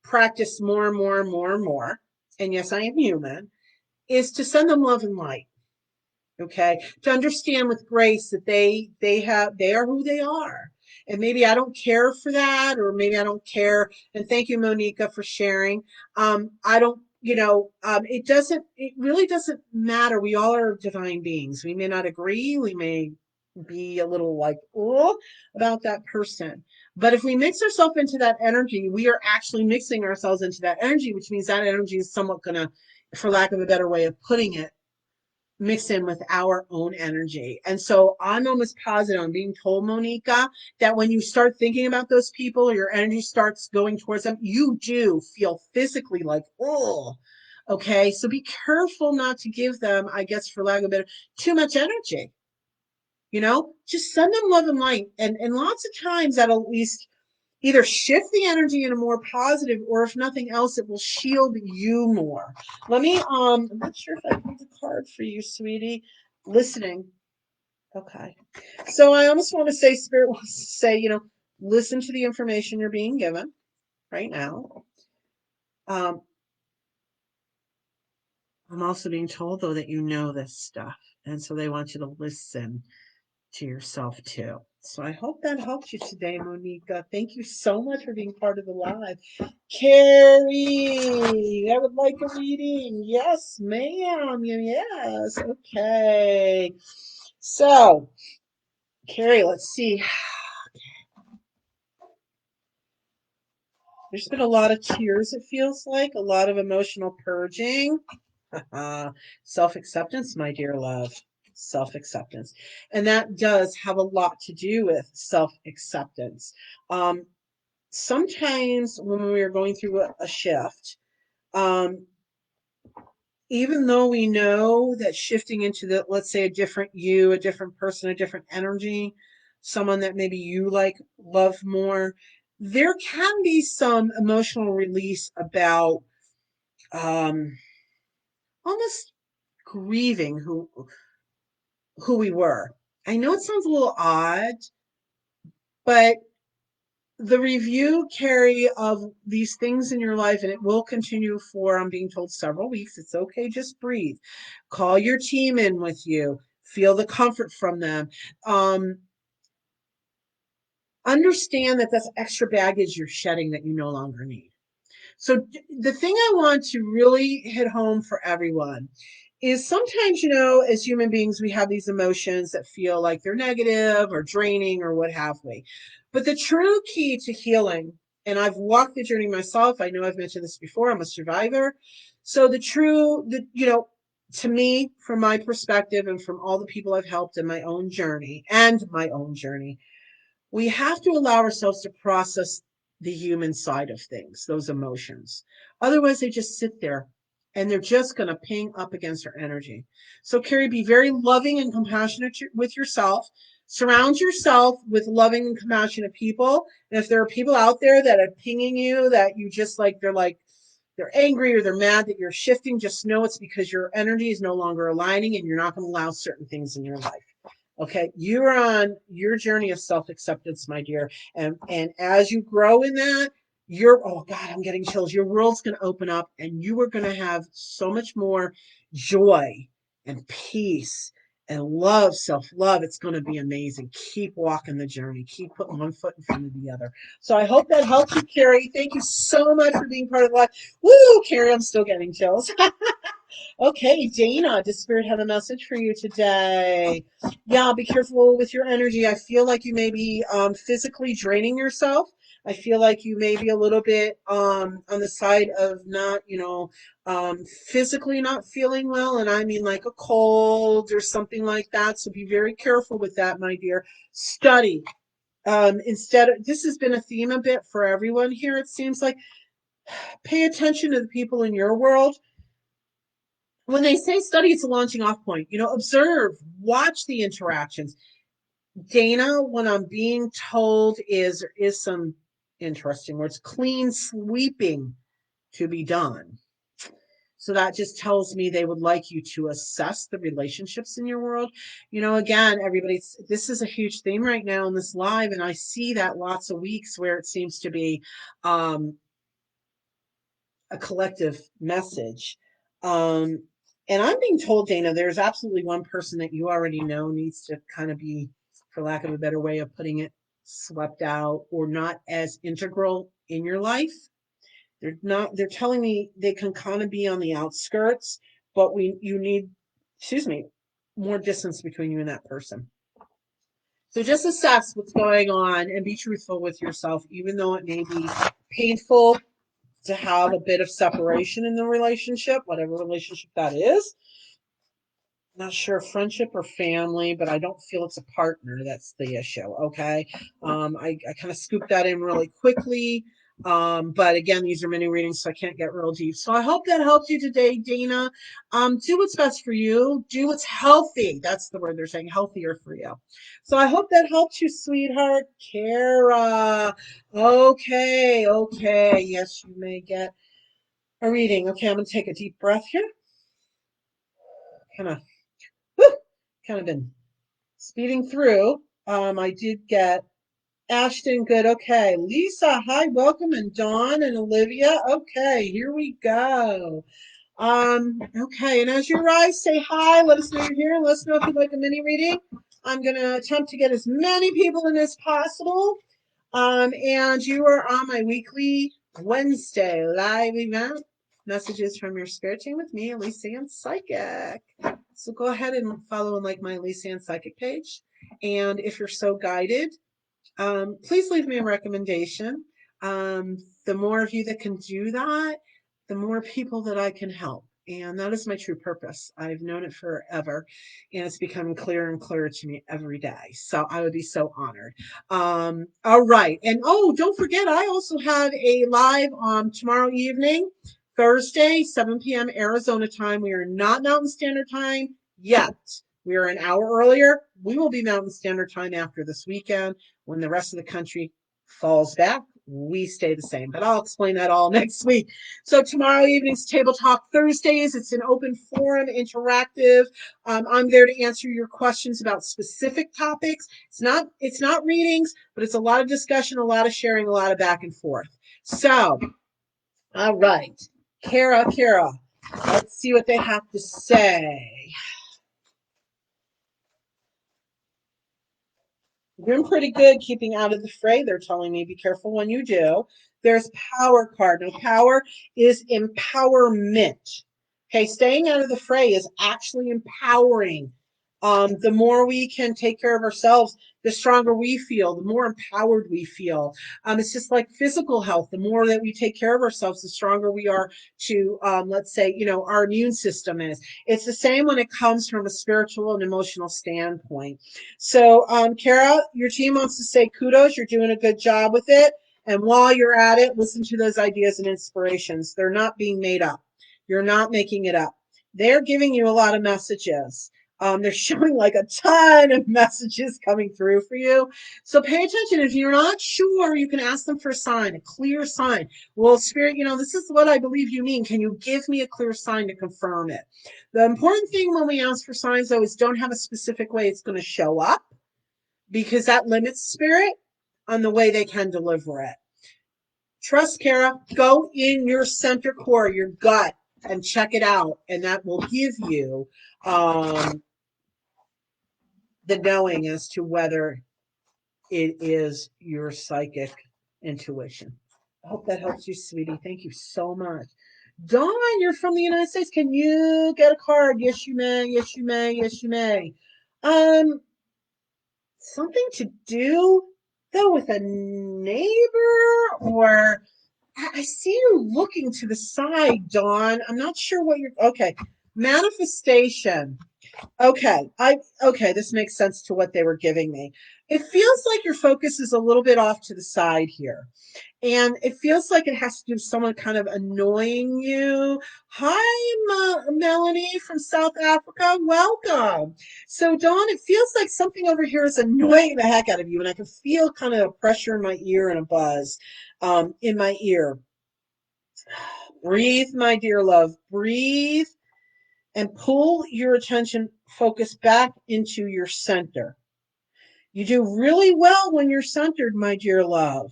practiced more and more and more and more, and yes, I am human, is to send them love and light. Okay, to understand with grace that they are who they are, and maybe I don't care for that, or maybe I don't care. And thank you, Monica, for sharing. I don't. It really doesn't matter. We all are divine beings. We may not agree. We may be a little like, oh, about that person. But if we mix ourselves into that energy, we are actually mixing ourselves into that energy, which means that energy is somewhat going to, for lack of a better way of putting it, mix in with our own energy. And so I'm almost positive, I'm being told, Monica, that when you start thinking about those people or your energy starts going towards them, you do feel physically like, oh, okay. So be careful not to give them, I guess, for lack of a better, too much energy. Just send them love and light. And lots of times that'll at least either shift the energy in a more positive, or if nothing else, it will shield you more. I'm not sure if I pulled a card for you, sweetie. Listening. Okay. So I almost want to say, Spirit wants to say, listen to the information you're being given right now. Um, I'm also being told, though, that you know this stuff. And so they want you to listen to yourself too. So I hope that helped you today, Monica. Thank you so much for being part of the live. Carrie, I would like a reading. Yes, ma'am. Yes. Okay. So, Carrie, let's see. There's been a lot of tears, it feels like, a lot of emotional purging. Self-acceptance, my dear love. Self-acceptance. And that does have a lot to do with self-acceptance. Sometimes when we are going through a shift, um, even though we know that shifting into let's say, a different you, a different person, a different energy, someone that maybe you like, love more, there can be some emotional release about almost grieving who we were. I know it sounds a little odd, but the review, Carrie, of these things in your life, and it will continue for, I'm being told, several weeks. It's okay, just breathe. Call your team in with you. Feel the comfort from them. Um, Understand that that's extra baggage you're shedding that you no longer need. So the thing I want to really hit home for everyone is sometimes, as human beings, we have these emotions that feel like they're negative or draining or what have we. But the true key to healing, and I've walked the journey myself, I know I've mentioned this before, I'm a survivor. So to me, from my perspective and from all the people I've helped in my own journey, we have to allow ourselves to process the human side of things, those emotions. Otherwise, they just sit there and they're just going to ping up against our energy. So, Carrie, be very loving and compassionate with yourself. Surround yourself with loving and compassionate people. And if there are people out there that are pinging you that you just like, they're angry or they're mad that you're shifting, just know it's because your energy is no longer aligning and you're not going to allow certain things in your life. Okay, you're on your journey of self-acceptance, my dear. And as you grow in that, oh God, I'm getting chills. Your world's going to open up and you are going to have so much more joy and peace and love, self-love. It's going to be amazing. Keep walking the journey. Keep putting one foot in front of the other. So I hope that helps you, Carrie. Thank you so much for being part of life. Woo, Carrie, I'm still getting chills. Okay, Dana, does Spirit have a message for you today? Yeah, be careful with your energy. I feel like you may be physically draining yourself. I feel like you may be a little bit on the side of not, physically not feeling well. And I mean like a cold or something like that. So be very careful with that, my dear. Study. Instead of, this has been a theme a bit for everyone here. It seems like pay attention to the people in your world. When they say study, it's a launching off point. Observe, watch the interactions. Dana, what I'm being told is there is some interesting words, clean sweeping to be done. So that just tells me they would like you to assess the relationships in your world. Again, this is a huge theme right now in this live, and I see that lots of weeks where it seems to be a collective message. Um, and I'm being told, Dana, there's absolutely one person that you already know needs to kind of be, for lack of a better way of putting it, swept out or not as integral in your life. They're telling me they can kind of be on the outskirts, but you need, excuse me, more distance between you and that person. So just assess what's going on and be truthful with yourself, even though it may be painful to have a bit of separation in the relationship, whatever relationship that is. Not sure friendship or family, but I don't feel it's a partner. That's the issue. Okay. I kind of scooped that in really quickly. But again, these are mini readings, so I can't get real deep. So I hope that helps you today, Dana. Do what's best for you. Do what's healthy. That's the word they're saying, healthier for you. So I hope that helps you, sweetheart. Kara. Okay. Yes, you may get a reading. Okay, I'm going to take a deep breath here. Kind of, kind of been speeding through. I did get Ashton, good. Okay, Lisa, hi, welcome, and Dawn and Olivia. Okay, here we go. Okay, and as you rise, say hi. Let us know you're here. Let us know if you'd like a mini reading. I'm going to attempt to get as many people in as possible. And you are on my weekly Wednesday live event. Messages from your spirit team with me, Elyse Ann Psychic. So go ahead and follow and like my Elyse Ann Psychic page. And if you're so guided, please leave me a recommendation. The more of you that can do that, the more people that I can help. And that is my true purpose. I've known it forever, and it's becoming clearer and clearer to me every day. So I would be so honored. All right. And don't forget, I also have a live tomorrow evening, Thursday, 7 p.m. Arizona time. We are not Mountain Standard Time yet. We are an hour earlier. We will be Mountain Standard Time after this weekend. When the rest of the country falls back, we stay the same. But I'll explain that all next week. So tomorrow evening's Table Talk Thursdays. It's an open forum, interactive. I'm there to answer your questions about specific topics. It's not readings, but it's a lot of discussion, a lot of sharing, a lot of back and forth. So, all right, Kara, let's see what they have to say. Doing pretty good keeping out of the fray. They're telling me be careful when you do. There's power card. Now, power is empowerment. Okay, staying out of the fray is actually empowering. The more we can take care of ourselves, the stronger we feel, the more empowered we feel. It's just like physical health. The more that we take care of ourselves, the stronger we are to, let's say, our immune system is. It's the same when it comes from a spiritual and emotional standpoint. So, Kara, your team wants to say kudos. You're doing a good job with it. And while you're at it, listen to those ideas and inspirations. They're not being made up. You're not making it up. They're giving you a lot of messages. They're showing like a ton of messages coming through for you. So pay attention. If you're not sure, you can ask them for a sign, a clear sign. Well, Spirit, this is what I believe you mean. Can you give me a clear sign to confirm it? The important thing when we ask for signs, though, is don't have a specific way it's going to show up, because that limits Spirit on the way they can deliver it. Trust, Kara. Go in your center core, your gut, and check it out. And that will give you the knowing as to whether it is your psychic intuition. I hope that helps you, sweetie. Thank you so much. Dawn, you're from the United States. Can you get a card? Yes, you may. Yes, you may. Yes, you may. Um, Something to do though with a neighbor, or I see you looking to the side, Dawn. I'm not sure what you're. Okay, manifestation. Okay, this makes sense to what they were giving me. It feels like your focus is a little bit off to the side here. And it feels like it has to do with someone kind of annoying you. Hi, Melanie from South Africa. Welcome. So, Dawn, it feels like something over here is annoying the heck out of you. And I can feel kind of a pressure in my ear and a buzz in my ear. Breathe, my dear love. Breathe and pull your attention focus back into your center. You do really well when you're centered, my dear love.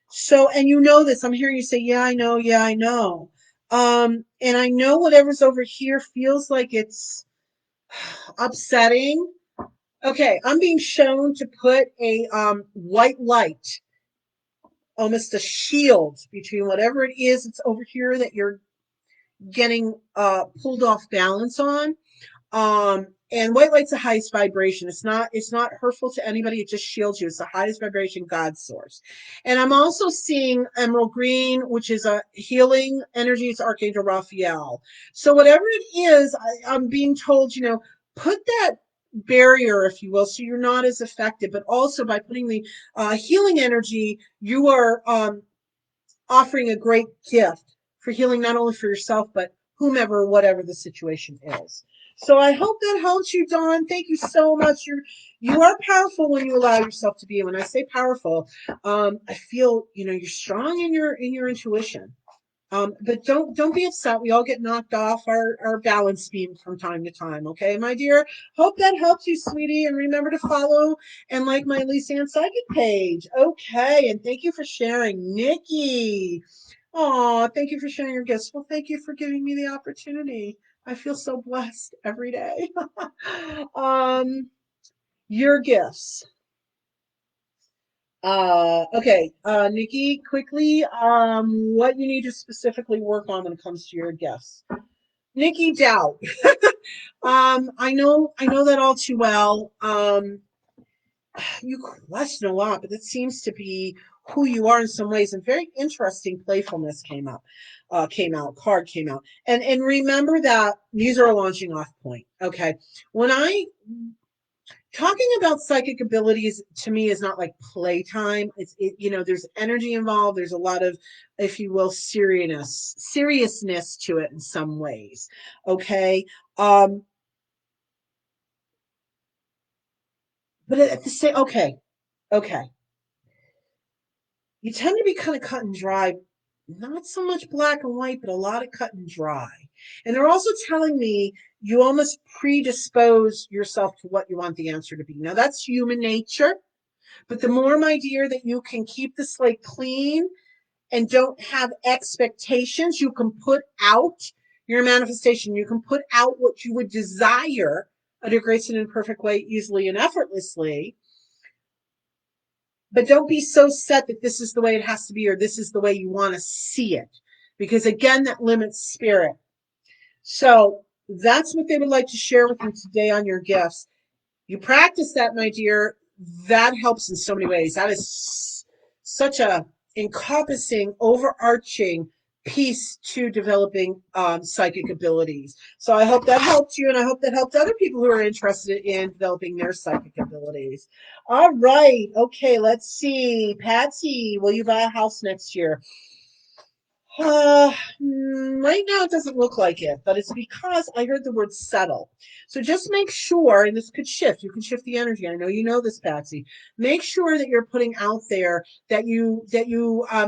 So, and you know this, I'm hearing you say, yeah, I know, yeah, I know. And I know whatever's over here feels like it's upsetting. Okay, I'm being shown to put a white light, almost a shield between whatever it is that's over here that you're getting pulled off balance on. And white light's the highest vibration. It's not hurtful to anybody. It just shields you. It's the highest vibration God source. And I'm also seeing emerald green, which is a healing energy. It's Archangel Raphael. So whatever it is, I'm being told, put that barrier, if you will, so you're not as affected. But also by putting the healing energy, you are offering a great gift for healing, not only for yourself, but whomever, whatever the situation is. So I hope that helps you, Dawn. Thank you so much. You are powerful when you allow yourself to be. When I say powerful, I feel you're strong in your intuition. But don't be upset. We all get knocked off our balance beam from time to time. Okay, my dear. Hope that helps you, sweetie. And remember to follow and like my Elyse Ann Psychic page. Okay, and thank you for sharing, Nikki. Oh, thank you for sharing your gifts. Well, thank you for giving me the opportunity. I feel so blessed every day. Your gifts. Okay, Nikki, quickly, what you need to specifically work on when it comes to your gifts. Nikki, doubt. I know that all too well. You question a lot, but it seems to be who you are in some ways. And very interesting playfulness card came out. And remember that these are a launching off point. Okay. When I talking about psychic abilities to me is not like playtime. There's energy involved. There's a lot of, if you will, seriousness to it in some ways. Okay. But at the same, okay. You tend to be kind of cut and dry, not so much black and white, but a lot of cut and dry. And they're also telling me you almost predispose yourself to what you want the answer to be. Now, that's human nature. But the more, my dear, that you can keep the slate clean and don't have expectations, you can put out your manifestation. You can put out what you would desire at a grace and imperfect way, easily and effortlessly. But don't be so set that this is the way it has to be or this is the way you want to see it. Because again, that limits spirit. So that's what they would like to share with you today on your gifts. You practice that, my dear. That helps in so many ways. That is such a encompassing, overarching piece to developing psychic abilities. So I hope that helped you, and I hope that helped other people who are interested in developing their psychic abilities. All right. Okay, let's see. Patsy, will you buy a house next year? Right now it doesn't look like it, but it's because I heard the word settle. So just make sure, and this could shift. You can shift the energy. I know you know this, Patsy. Make sure that you're putting out there that you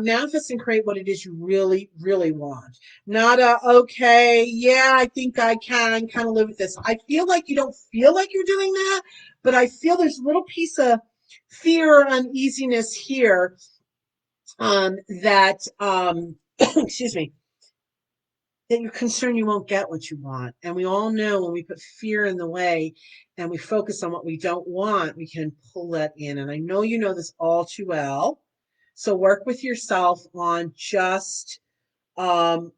manifest and create what it is you really, really want. Not okay, yeah, I think I can kind of live with this. I feel like you don't feel like you're doing that, but I feel there's a little piece of fear or uneasiness here that excuse me, that you're concerned you won't get what you want. And we all know when we put fear in the way and we focus on what we don't want, we can pull that in. And I know you know this all too well. So work with yourself on just um,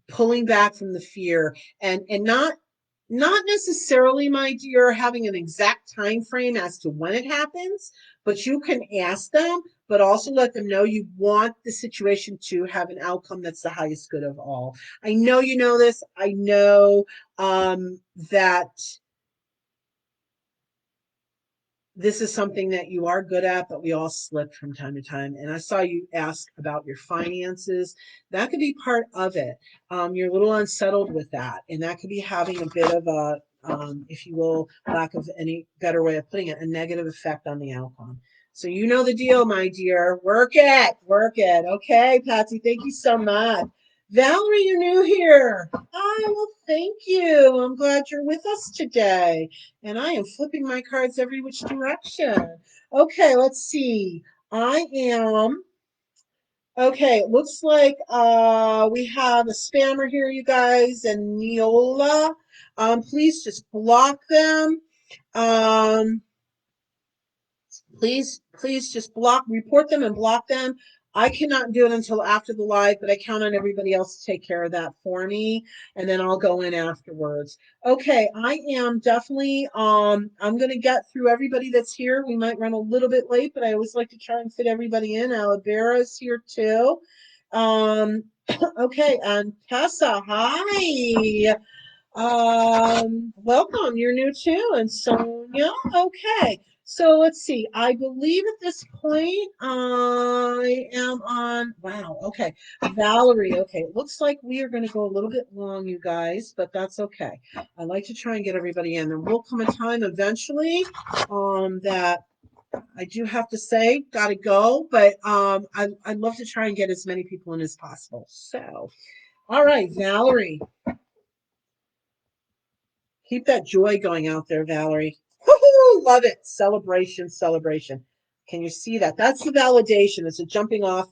pulling back from the fear, and not necessarily, my dear, having an exact time frame as to when it happens, but you can ask them, but also let them know you want the situation to have an outcome that's the highest good of all. I know you know this. I know that this is something that you are good at, but we all slip from time to time. And I saw you ask about your finances. That could be part of it. You're a little unsettled with that, and that could be having a bit of a, if you will, lack of any better way of putting it, a negative effect on the outcome. So you know the deal, my dear. Work it, work it. Okay, Patsy, thank you so much. Valerie, you're new here. Well, thank you. I'm glad you're with us today. And I am flipping my cards every which direction. Okay, let's see. I am. Okay, it looks like we have a spammer here, you guys, and Neola. Please just block them. Um, please just report them and block them. I cannot do it until after the live, but I count on everybody else to take care of that for me, and then I'll go in afterwards. Okay, I am definitely I'm gonna get through everybody that's here. We might run a little bit late, but I always like to try and fit everybody in. Alibera's here too. Um okay, and Tessa, hi. Welcome. You're new too, and Sonia. Okay, so let's see. I believe at this point I am on. Wow. Okay, Valerie. Okay, it looks like we are going to go a little bit long, you guys, but that's okay. I like to try and get everybody in. There will come a time eventually that I do have to say, gotta go, but I'd love to try and get as many people in as possible. So, all right, Valerie. Keep that joy going out there, Valerie. Woo-hoo, love it. Celebration, celebration. Can you see that? That's the validation. It's a jumping off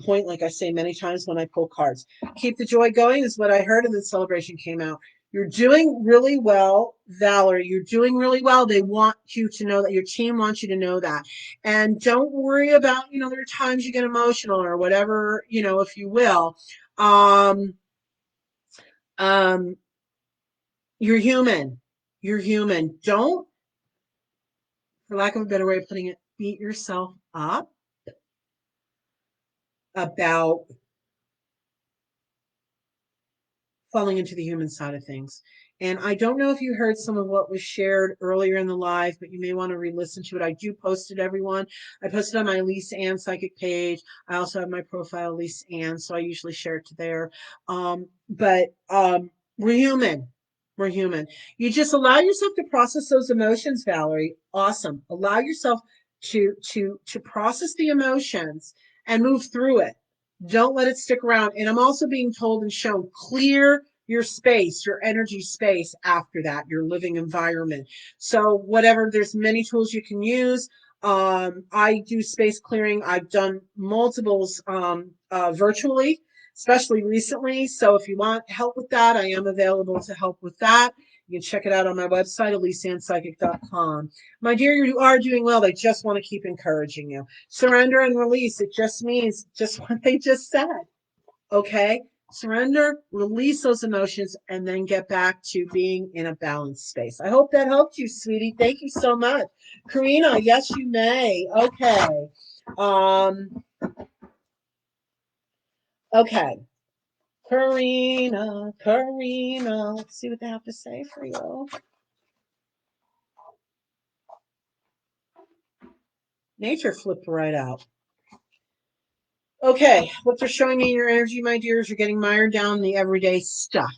point, like I say many times when I pull cards. Keep the joy going is what I heard, and then celebration came out. You're doing really well, Valerie. You're doing really well. They want you to know that. Your team wants you to know that. And don't worry about, there are times you get emotional or whatever, if you will. Um, um, you're human. You're human. Don't, for lack of a better way of putting it, beat yourself up about falling into the human side of things. And I don't know if you heard some of what was shared earlier in the live, but you may want to re-listen to it. I do post it, everyone. I posted on my Elyse Ann Psychic page. I also have my profile, Elyse Ann, so I usually share it to there. But we're human. We're human. You just allow yourself to process those emotions, Valerie. Awesome. Allow yourself to process the emotions and move through it. Don't let it stick around. And I'm also being told and shown, clear your space, your energy space after that, your living environment. So whatever, there's many tools you can use. I do space clearing. I've done multiples virtually, especially recently. So if you want help with that, I am available to help with that. You can check it out on my website, ElyseAnnPsychic.com. My dear, you are doing well. They just want to keep encouraging you. Surrender and release. It just means just what they just said. Okay? Surrender, release those emotions, and then get back to being in a balanced space. I hope that helped you, sweetie. Thank you so much. Karina, yes, you may. Okay. Okay. Karina, let's see what they have to say for you. Nature flipped right out. Okay, what they're showing me in your energy, my dears, you're getting mired down in the everyday stuff.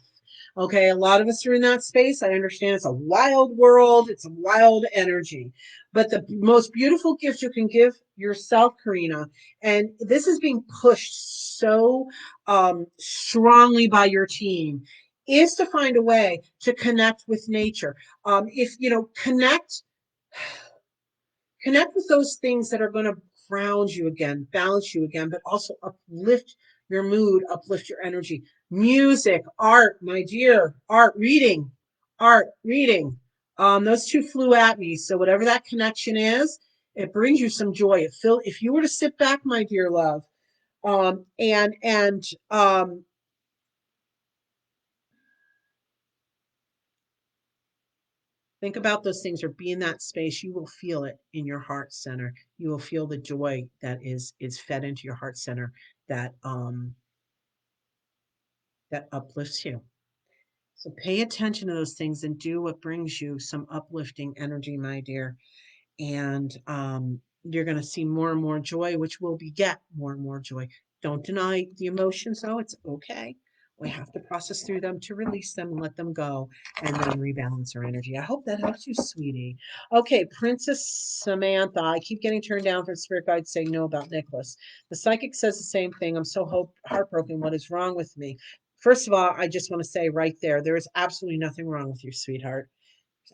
Okay, a lot of us are in that space. I understand it's a wild world, it's a wild energy. But the most beautiful gift you can give yourself, Karina, and this is being pushed so strongly by your team, is to find a way to connect with nature. If you know, connect with those things that are going to ground you again, balance you again, but also uplift your mood, uplift your energy. Music, art, my dear, art, reading, art, reading. Those two flew at me. So whatever that connection is, it brings you some joy. If you were to sit back, my dear love, and think about those things or be in that space, you will feel it in your heart center. You will feel the joy that is fed into your heart center that that uplifts you. So pay attention to those things and do what brings you some uplifting energy, my dear. And you're going to see more and more joy, which will beget more and more joy. Don't deny the emotions, though. It's okay. We have to process through them to release them and let them go and then rebalance our energy. I hope that helps you, sweetie. Okay, Princess Samantha. I keep getting turned down for spirit guides saying no about Nicholas. The psychic says the same thing. I'm so heartbroken. What is wrong with me? First of all, I just want to say right there is absolutely nothing wrong with you, sweetheart.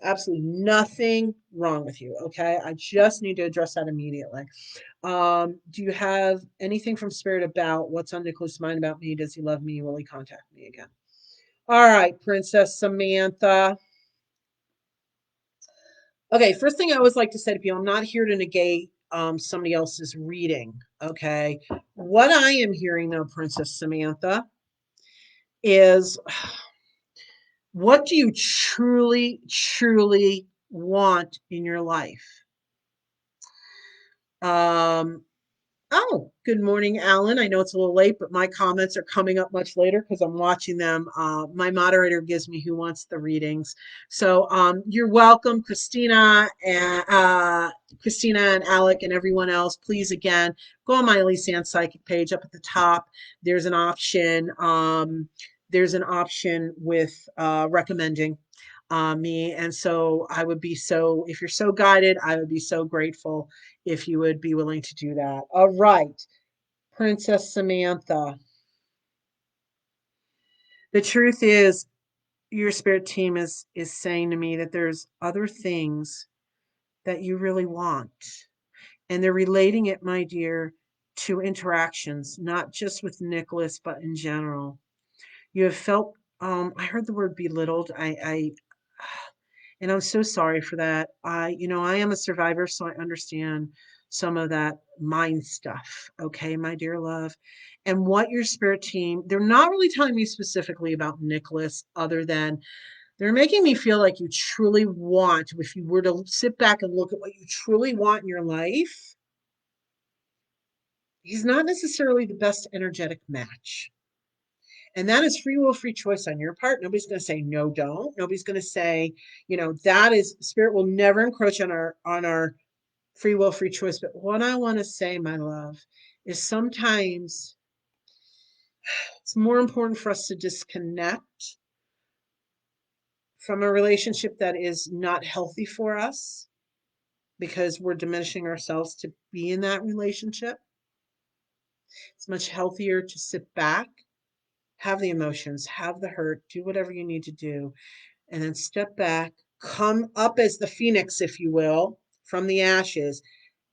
Absolutely nothing wrong with you. Okay. I just need to address that immediately. Do you have anything from spirit about what's on Nicholas' mind about me? Does he love me? Will he contact me again? All right, Princess Samantha. Okay, first thing I always like to say to people, I'm not here to negate somebody else's reading. Okay. What I am hearing though, Princess Samantha, is what do you truly, truly want in your life? Um, Oh, good morning, Alan. I know it's a little late, but my comments are coming up much later because I'm watching them. My moderator gives me who wants the readings. So you're welcome, Christina and Alec and everyone else. Please, again, go on my Elyse Ann Psychic page up at the top. There's an option. There's an option with recommending me. And so I would be so, if you're so guided, I would be so grateful if you would be willing to do that. All right, Princess Samantha. The truth is, your spirit team is saying to me that there's other things that you really want. And they're relating it, my dear, to interactions, not just with Nicholas, but in general. You have felt, I heard the word belittled. And I'm so sorry for that. I am a survivor, so I understand some of that mind stuff. Okay, my dear love. And what your spirit team, they're not really telling me specifically about Nicholas, other than they're making me feel like you truly want, if you were to sit back and look at what you truly want in your life, he's not necessarily the best energetic match. And that is free will, free choice on your part. Nobody's going to say no, don't. Nobody's going to say, that is spirit will never encroach on our free will, free choice. But what I want to say, my love, is sometimes it's more important for us to disconnect from a relationship that is not healthy for us because we're diminishing ourselves to be in that relationship. It's much healthier to sit back, have the emotions, have the hurt, do whatever you need to do, and then step back, come up as the phoenix, if you will, from the ashes,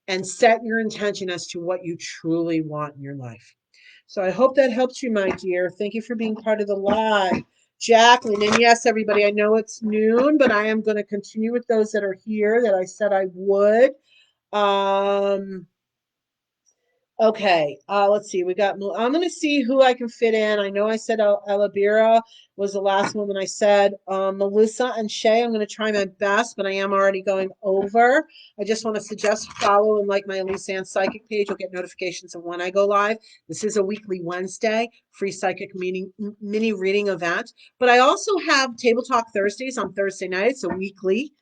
and set your intention as to what you truly want in your life. So I hope that helps you, my dear. Thank you for being part of the live. Jacqueline, and yes, everybody, I know it's noon, but I am going to continue with those that are here that I said I would. Um, Okay, let's see. I'm going to see who I can fit in. I know I said Elabira was the last one that I said. Melissa and Shay, I'm going to try my best, but I am already going over. I just want to suggest follow and like my Elyse Ann Psychic page. You'll get notifications of when I go live. This is a weekly Wednesday free psychic mini reading event. But I also have Table Talk Thursdays on Thursday nights, a weekly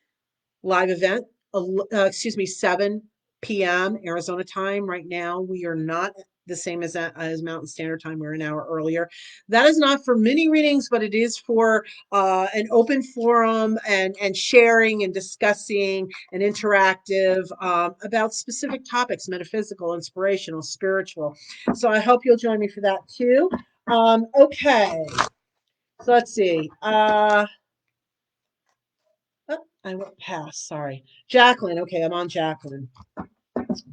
live event, 7 p.m. Arizona time. Right now, we are not the same as Mountain Standard Time. We're an hour earlier. That is not for mini readings, but it is for an open forum and sharing and discussing and interactive about specific topics, metaphysical, inspirational, spiritual. So I hope you'll join me for that too. Okay, so let's see. Oh, I went past, sorry. Jacqueline, okay, I'm on Jacqueline.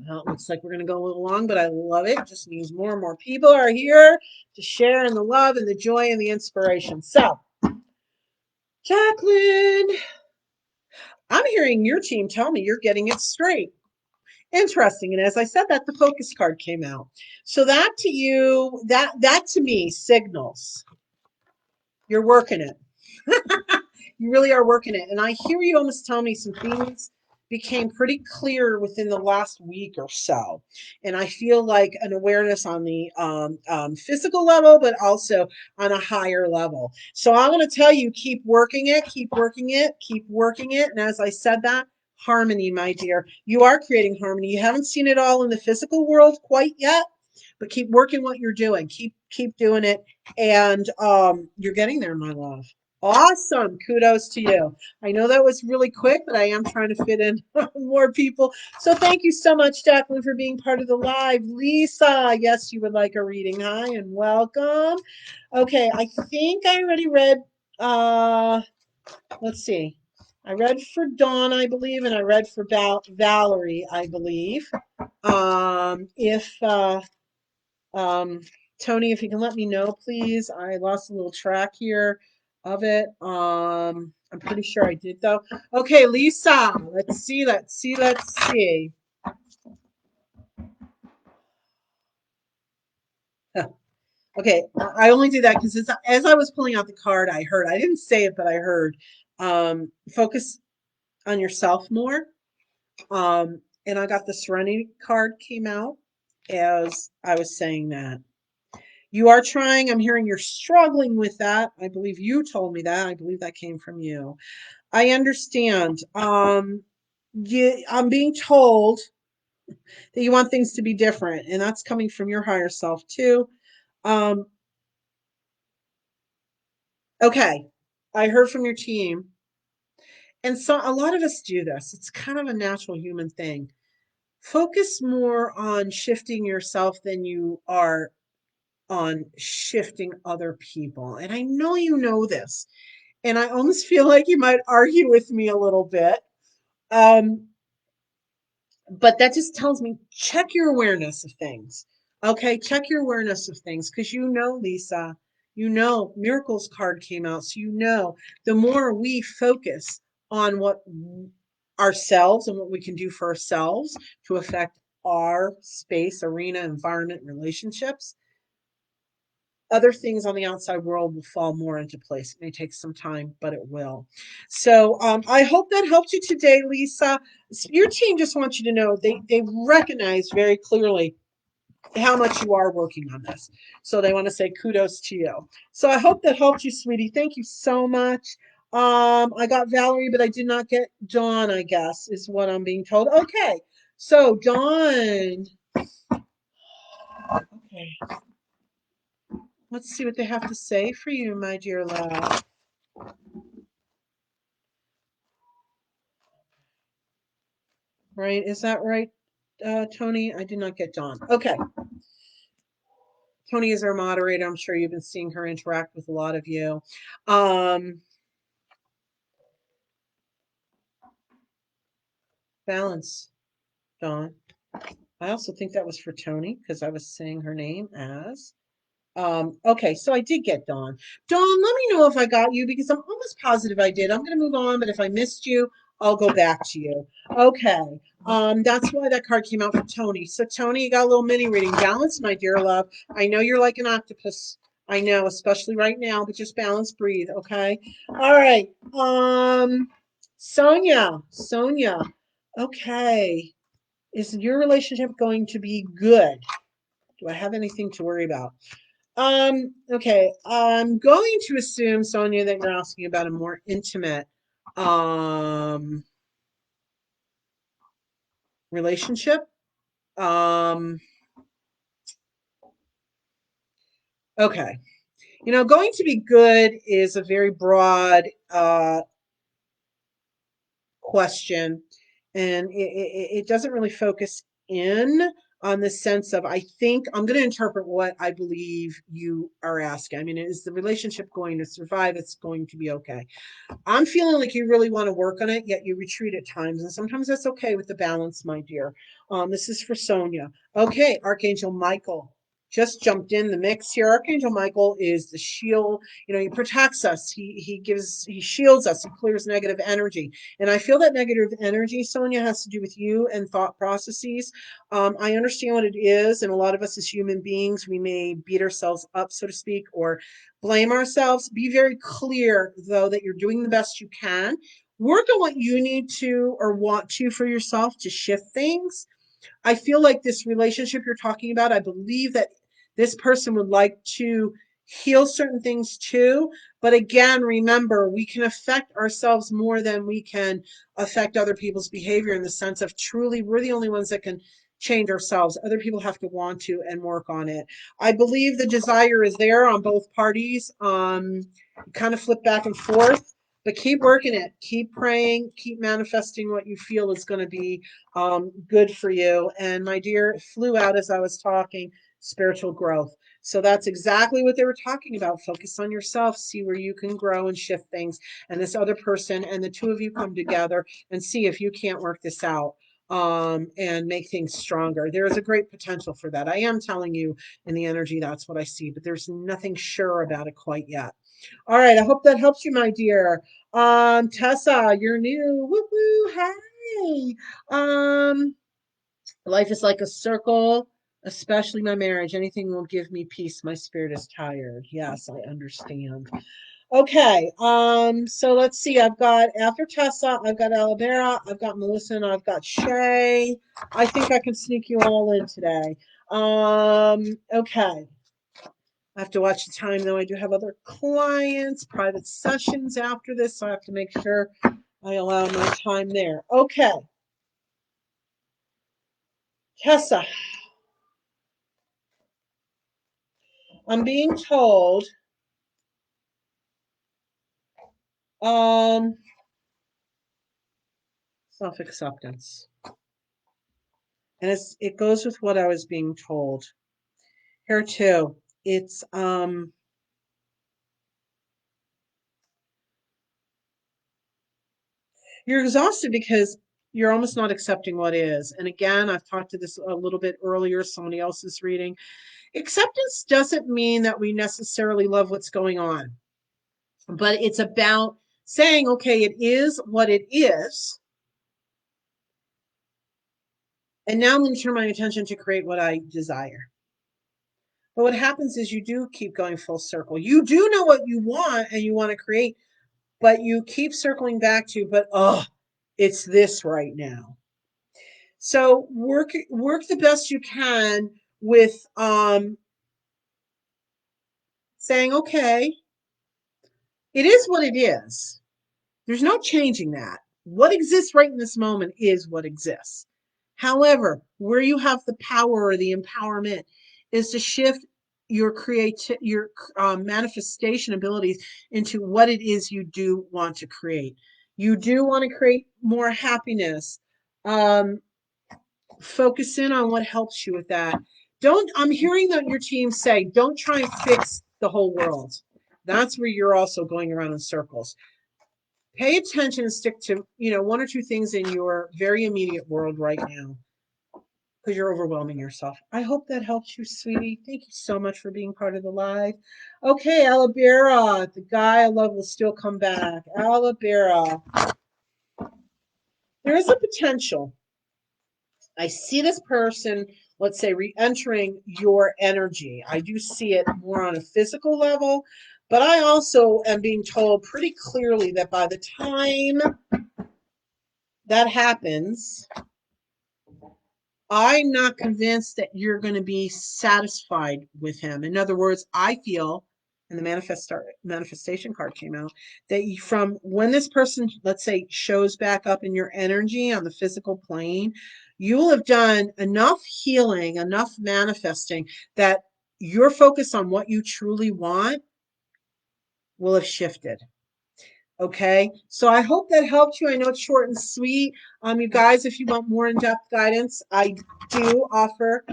Well, it looks like we're going to go a little long, but I love it. It just means more and more people are here to share in the love and the joy and the inspiration. So, Jacqueline, I'm hearing your team tell me you're getting it straight. Interesting. And as I said that, the focus card came out. So that to you, that to me signals you're working it. You really are working it. And I hear you almost tell me some things became pretty clear within the last week or so. And I feel like an awareness on the physical level, but also on a higher level. So I want to tell you, keep working it, keep working it, keep working it. And as I said that, harmony, my dear, you are creating harmony. You haven't seen it all in the physical world quite yet, but keep working what you're doing. Keep doing it. And you're getting there, my love. Awesome. Kudos to you. I know that was really quick, but I am trying to fit in more people. So thank you so much, Jacqueline, for being part of the live. Lisa, yes, you would like a reading. Hi and welcome. Okay, I think I already read, let's see. I read for Dawn, I believe, and I read for Valerie, I believe. If Tony, if you can let me know, please. I lost a little track here of it. I'm pretty sure I did though. Okay, Lisa, let's see. Okay, I only did that because as I was pulling out the card, I heard. I didn't say it, but I heard. Focus on yourself more. And I got the Serenity card came out as I was saying that. You are trying. I'm hearing you're struggling with that. I believe you told me that. I believe that came from you. I understand. I'm being told that you want things to be different, and that's coming from your higher self too. Um, okay, I heard from your team, and so a lot of us do this. It's kind of a natural human thing. Focus more on shifting yourself than you are on shifting other people. And I know you know this. And I almost feel like you might argue with me a little bit. Um, but that just tells me check your awareness of things. Okay, check your awareness of things because you know, Lisa, you know, Miracles card came out. So you know, the more we focus on what ourselves and what we can do for ourselves to affect our space, arena, environment, relationships, other things on the outside world will fall more into place. It may take some time, but it will. So I hope that helped you today, Lisa. Your team just wants you to know they recognize very clearly how much you are working on this. So they want to say kudos to you. So I hope that helped you, sweetie. Thank you so much. I got Valerie, but I did not get Dawn, I guess, is what I'm being told. Okay. So Dawn. Okay. Let's see what they have to say for you, my dear love. Right? Is that right, Tony? I did not get Dawn. Okay. Tony is our moderator. I'm sure you've been seeing her interact with a lot of you. Balance, Dawn. I also think that was for Tony because I was saying her name as. Okay, so I did get Dawn. Dawn, let me know if I got you because I'm almost positive I did. I'm going to move on, but if I missed you, I'll go back to you. Okay. That's why that card came out for Tony. So Tony, you got a little mini reading. Balance, my dear love. I know you're like an octopus. I know, especially right now, but just balance, breathe, okay? All right. Sonia. Okay. Is your relationship going to be good? Do I have anything to worry about? Okay. I'm going to assume, Sonia, that you're asking about a more intimate relationship. Okay. You know, going to be good is a very broad question, and it doesn't really focus in on the sense of, I think I'm going to interpret what I believe you are asking. I mean, is the relationship going to survive? It's going to be okay. I'm feeling like you really want to work on it, yet you retreat at times. And sometimes that's okay with the balance, my dear. This is for Sonia. Okay, Archangel Michael just jumped in the mix here. Archangel Michael is the shield. You know, he protects us. He shields us. He clears negative energy. And I feel that negative energy, Sonia, has to do with you and thought processes. I understand what it is. And a lot of us as human beings, we may beat ourselves up, so to speak, or blame ourselves. Be very clear, though, that you're doing the best you can. Work on what you need to or want to for yourself to shift things. I feel like this relationship you're talking about, I believe that this person would like to heal certain things too. But again, remember, we can affect ourselves more than we can affect other people's behavior, in the sense of truly, we're the only ones that can change ourselves. Other people have to want to and work on it. I believe the desire is there on both parties. Kind of flip back and forth, but keep working it. Keep praying. Keep manifesting what you feel is going to be good for you. And my dear, it flew out as I was talking, spiritual growth. So that's exactly what they were talking about. Focus on yourself, see where you can grow and shift things. And this other person and the two of you come together and see if you can't work this out and make things stronger. There is a great potential for that. I am telling you in the energy, that's what I see, but there's nothing sure about it quite yet. All right, I hope that helps you, my dear. Tessa, you're new. Woohoo! Hey. Life is like a circle, especially my marriage. Anything will give me peace. My spirit is tired. Yes, I understand. Okay, so let's see. I've got after Tessa, I've got Alabera, I've got Melissa, and I've got Shay. I think I can sneak you all in today. Okay. I have to watch the time though. I do have other clients, private sessions after this, so I have to make sure I allow my time there. Okay. Tessa, I'm being told um self-acceptance. And it goes with what I was being told. Here too. It's you're exhausted because you're almost not accepting what is. And again, I've talked to this a little bit earlier, somebody else's reading. Acceptance doesn't mean that we necessarily love what's going on, but it's about saying, okay, it is what it is. And now I'm going to turn my attention to create what I desire. But what happens is you do keep going full circle. You do know what you want and you want to create, but you keep circling back to, but oh, it's this right now. So work the best you can with saying, okay, it is what it is. There's no changing that. What exists right in this moment is what exists. However, where you have the power or the empowerment is to shift your manifestation abilities into what it is you do want to create. You do want to create more happiness. Um, Focus in on what helps you with that. Don't, I'm hearing that your team say, don't try and fix the whole world. That's where you're also going around in circles. Pay attention and stick to, one or two things in your very immediate world right now, because you're overwhelming yourself. I hope that helps you, sweetie. Thank you so much for being part of the live. Okay, Alabera, the guy I love will still come back. Alabera, there is a potential. I see this person, let's say, re-entering your energy. I do see it more on a physical level, but I also am being told pretty clearly that by the time that happens, I'm not convinced that you're going to be satisfied with him. In other words, I feel, and the manifestation card came out, that from when this person, let's say, shows back up in your energy on the physical plane, you will have done enough healing, enough manifesting that your focus on what you truly want will have shifted. Okay, so I hope that helped you. I know it's short and sweet. You guys, if you want more in-depth guidance, I do offer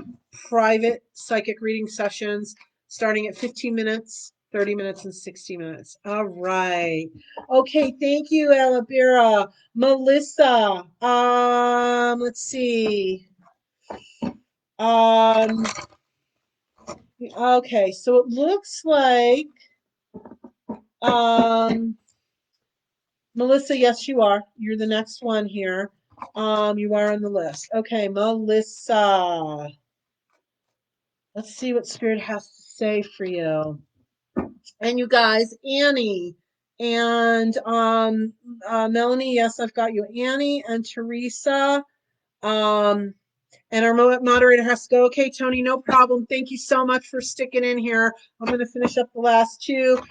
private psychic reading sessions starting at 15 minutes, 30 minutes, and 60 minutes. All right. Okay, thank you, Alabira. Melissa, let's see. Um, okay, so it looks like um Melissa, yes, you are. You're the next one here. You are on the list. Okay, Melissa. Let's see what Spirit has to say for you. And you guys, Annie and Melanie, yes, I've got you. Annie and Teresa. Um, and our moderator has to go. Okay, Tony, no problem. Thank you so much for sticking in here. I'm going to finish up the last two.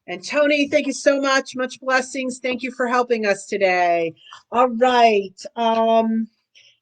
And Tony, thank you so much. Much blessings. Thank you for helping us today. All right.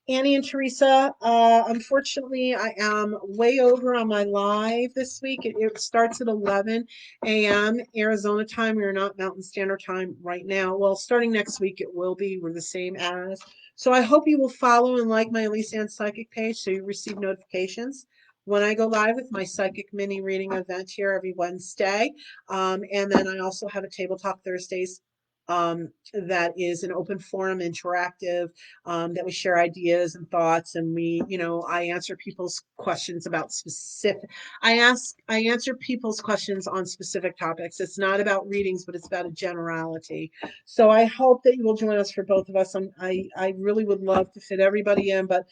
Annie and Teresa, unfortunately, I am way over on my live this week. It starts at 11 a.m. Arizona time. We're not Mountain Standard Time right now. Well, starting next week, it will be. We're the same as. So I hope you will follow and like my Elyse Ann Psychic page so you receive notifications when I go live with my psychic mini reading event here every Wednesday. And then I also have a Table Talk Thursdays that is an open forum, interactive, that we share ideas and thoughts, and I answer people's questions about specific. I answer people's questions on specific topics. It's not about readings, but it's about a generality. So I hope that you will join us for both of us. I really would love to fit everybody in, but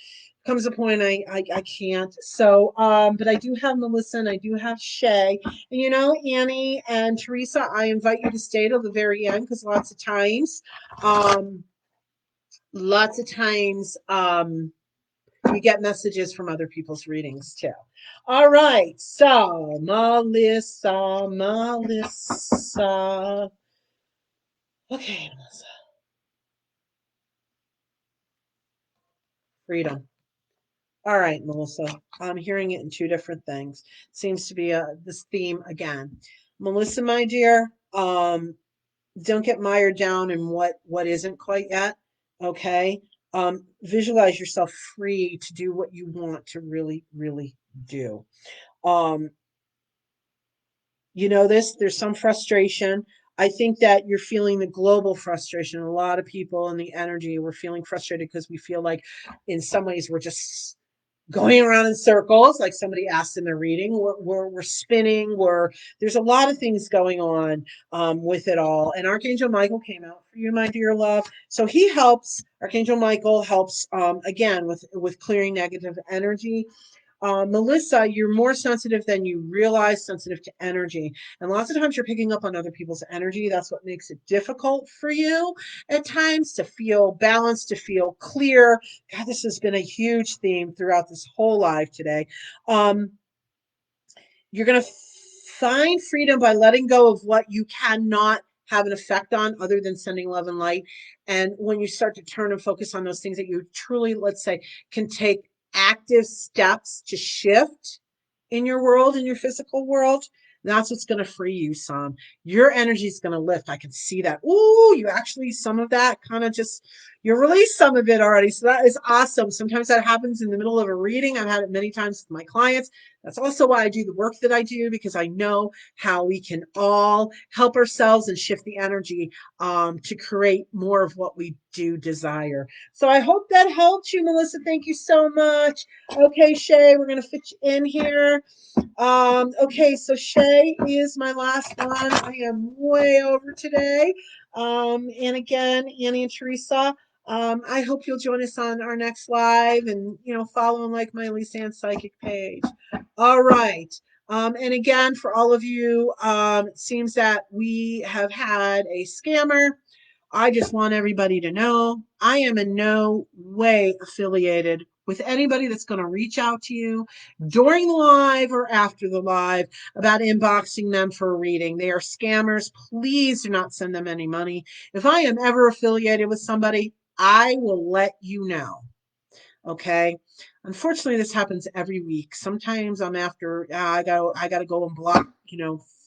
comes a point I can't. So, but I do have Melissa and I do have Shay. And Annie and Teresa, I invite you to stay till the very end because um, lots of times you get messages from other people's readings too. All right, so Melissa. Okay, Melissa. Freedom. All right, Melissa. I'm hearing it in two different things. Seems to be this theme again. Melissa, my dear, don't get mired down in what isn't quite yet. Okay. Visualize yourself free to do what you want to really, really do. Um, there's some frustration. I think that you're feeling the global frustration. A lot of people in the energy, we're feeling frustrated because we feel like in some ways we're just going around in circles, like somebody asked in their reading. We're spinning. There's a lot of things going on with it all. And Archangel Michael came out for you, my dear love. So he helps. Archangel Michael helps again with clearing negative energy. Melissa, you're more sensitive than you realize, sensitive to energy. And lots of times you're picking up on other people's energy. That's what makes it difficult for you at times to feel balanced, to feel clear. God, this has been a huge theme throughout this whole live today. Um, you're going to find freedom by letting go of what you cannot have an effect on other than sending love and light. And when you start to turn and focus on those things that you truly, let's say, can take active steps to shift in your world, in your physical world, that's what's going to free you some. Your energy is going to lift. I can see that. Ooh, you actually, some of that kind of just, you release some of it already. So that is awesome. Sometimes that happens in the middle of a reading. I've had it many times with my clients. That's also why I do the work that I do, because I know how we can all help ourselves and shift the energy to create more of what we do desire. So I hope that helped you, Melissa. Thank you so much. Okay, Shay, we're going to fit you in here. Okay, so Shay is my last one. I am way over today. And again, Annie and Teresa, I hope you'll join us on our next live and, follow and like my Elyse Ann Psychic page. All right. And again, for all of you, it seems that we have had a scammer. I just want everybody to know I am in no way affiliated with anybody that's going to reach out to you during the live or after the live about inboxing them for a reading. They are scammers. Please do not send them any money. If I am ever affiliated with somebody, I will let you know. Okay. Unfortunately, this happens every week. Sometimes I'm after, I got to go and block,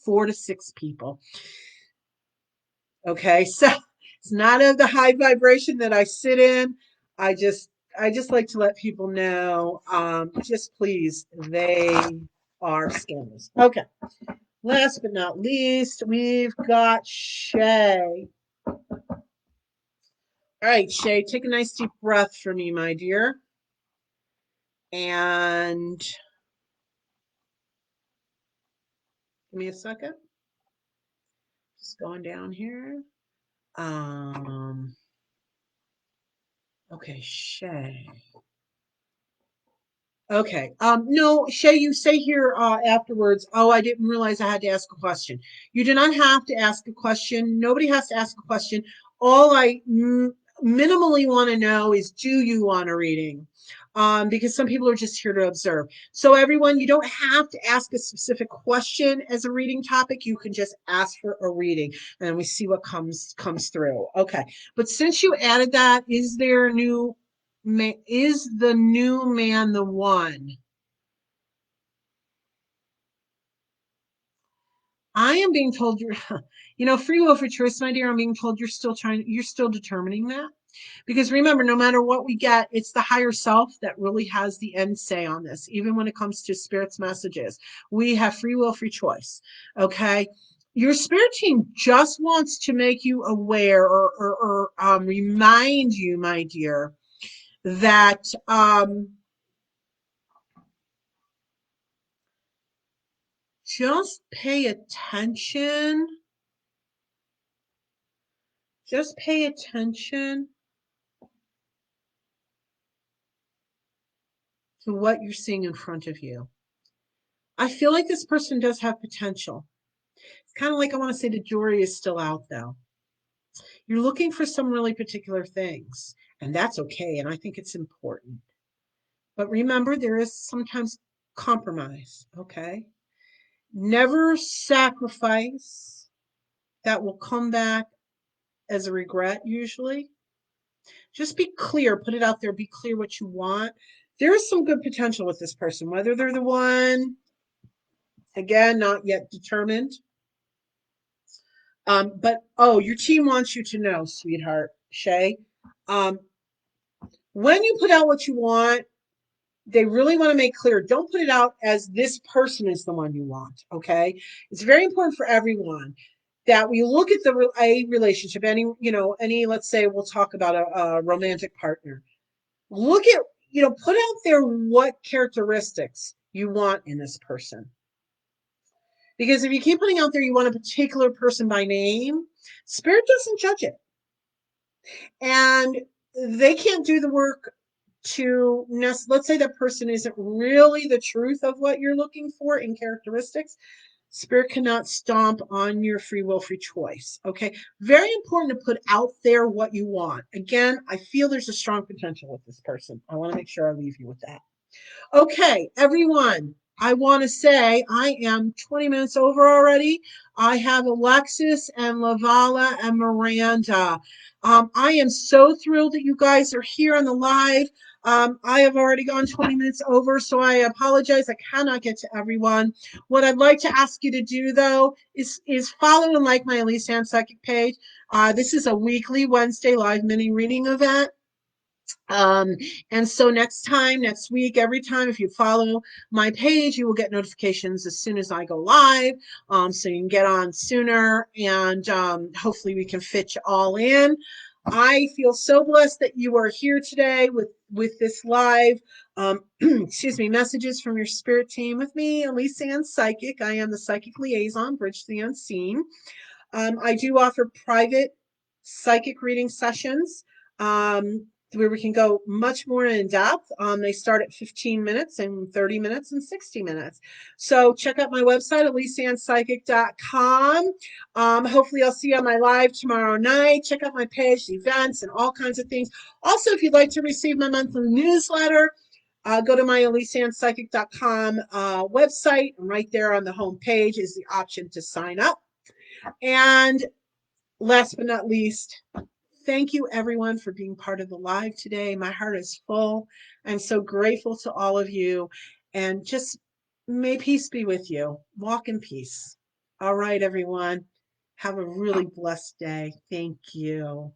4 to 6 people. Okay, so it's not of the high vibration that I sit in. I just I just like to let people know, just please, they are scammers. Okay, last but not least, we've got Shay. All right, Shay, take a nice deep breath for me, my dear. And give me a second. Just going down here. Um, okay, Shay. Okay. No, Shay, you say here afterwards, oh, I didn't realize I had to ask a question. You do not have to ask a question. Nobody has to ask a question. All I minimally want to know is, do you want a reading? Because some people are just here to observe. So everyone, you don't have to ask a specific question as a reading topic. You can just ask for a reading, and we see what comes through. Okay. But since you added that, is there a new is the new man the one? I am being told you're, free will for choice, my dear. I'm being told you're still determining that. Because remember, no matter what we get, it's the higher self that really has the end say on this, even when it comes to spirit's messages. We have free will, free choice. Okay. Your spirit team just wants to make you aware or remind you, my dear, that just pay attention. Just pay attention to what you're seeing in front of you. I feel like this person does have potential. It's kind of like I want to say the jury is still out, though. You're looking for some really particular things, and that's okay. And I think it's important. But remember, there is sometimes compromise, okay? Never sacrifice that will come back as a regret, usually. Just be clear, put it out there, be clear what you want. There is some good potential with this person, whether they're the one, again, not yet determined. But oh, your team wants you to know, sweetheart, Shay. Um, when you put out what you want, they really want to make clear, don't put it out as this person is the one you want. Okay. It's very important for everyone that we look at a relationship, any, let's say we'll talk about a romantic partner. Look at, put out there what characteristics you want in this person. Because if you keep putting out there you want a particular person by name, spirit doesn't judge it. And they can't do the work to, let's say that person isn't really the truth of what you're looking for in characteristics. Spirit cannot stomp on your free will, free choice. Okay. Very important to put out there what you want. Again, I feel there's a strong potential with this person. I want to make sure I leave you with that. Okay, everyone, I want to say I am 20 minutes over already. I have Alexis and Lavala and Miranda. I am so thrilled that you guys are here on the live. I have already gone 20 minutes over, so I apologize. I cannot get to everyone. What I'd like to ask you to do, though, is follow and like my Elyse Ann Psychic page. This is a weekly Wednesday live mini reading event. Um, and so next week, every time, if you follow my page, you will get notifications as soon as I go live. So you can get on sooner, and hopefully we can fit you all in. I feel so blessed that you are here today with this live, excuse me, messages from your spirit team with me, Elyse Ann Psychic. I am the Psychic Liaison, Bridge to the Unseen. I do offer private psychic reading sessions where we can go much more in depth. They start at 15 minutes and 30 minutes and 60 minutes. So check out my website, ElyseAnnPsychic.com. Hopefully I'll see you on my live tomorrow night. Check out my page, events, and all kinds of things. Also, if you'd like to receive my monthly newsletter, go to my ElyseAnnPsychic.com website, and right there on the home page is the option to sign up. And last but not least, thank you everyone for being part of the live today. My heart is full. I'm so grateful to all of you. And just may peace be with you. Walk in peace. All right, everyone. Have a really blessed day. Thank you.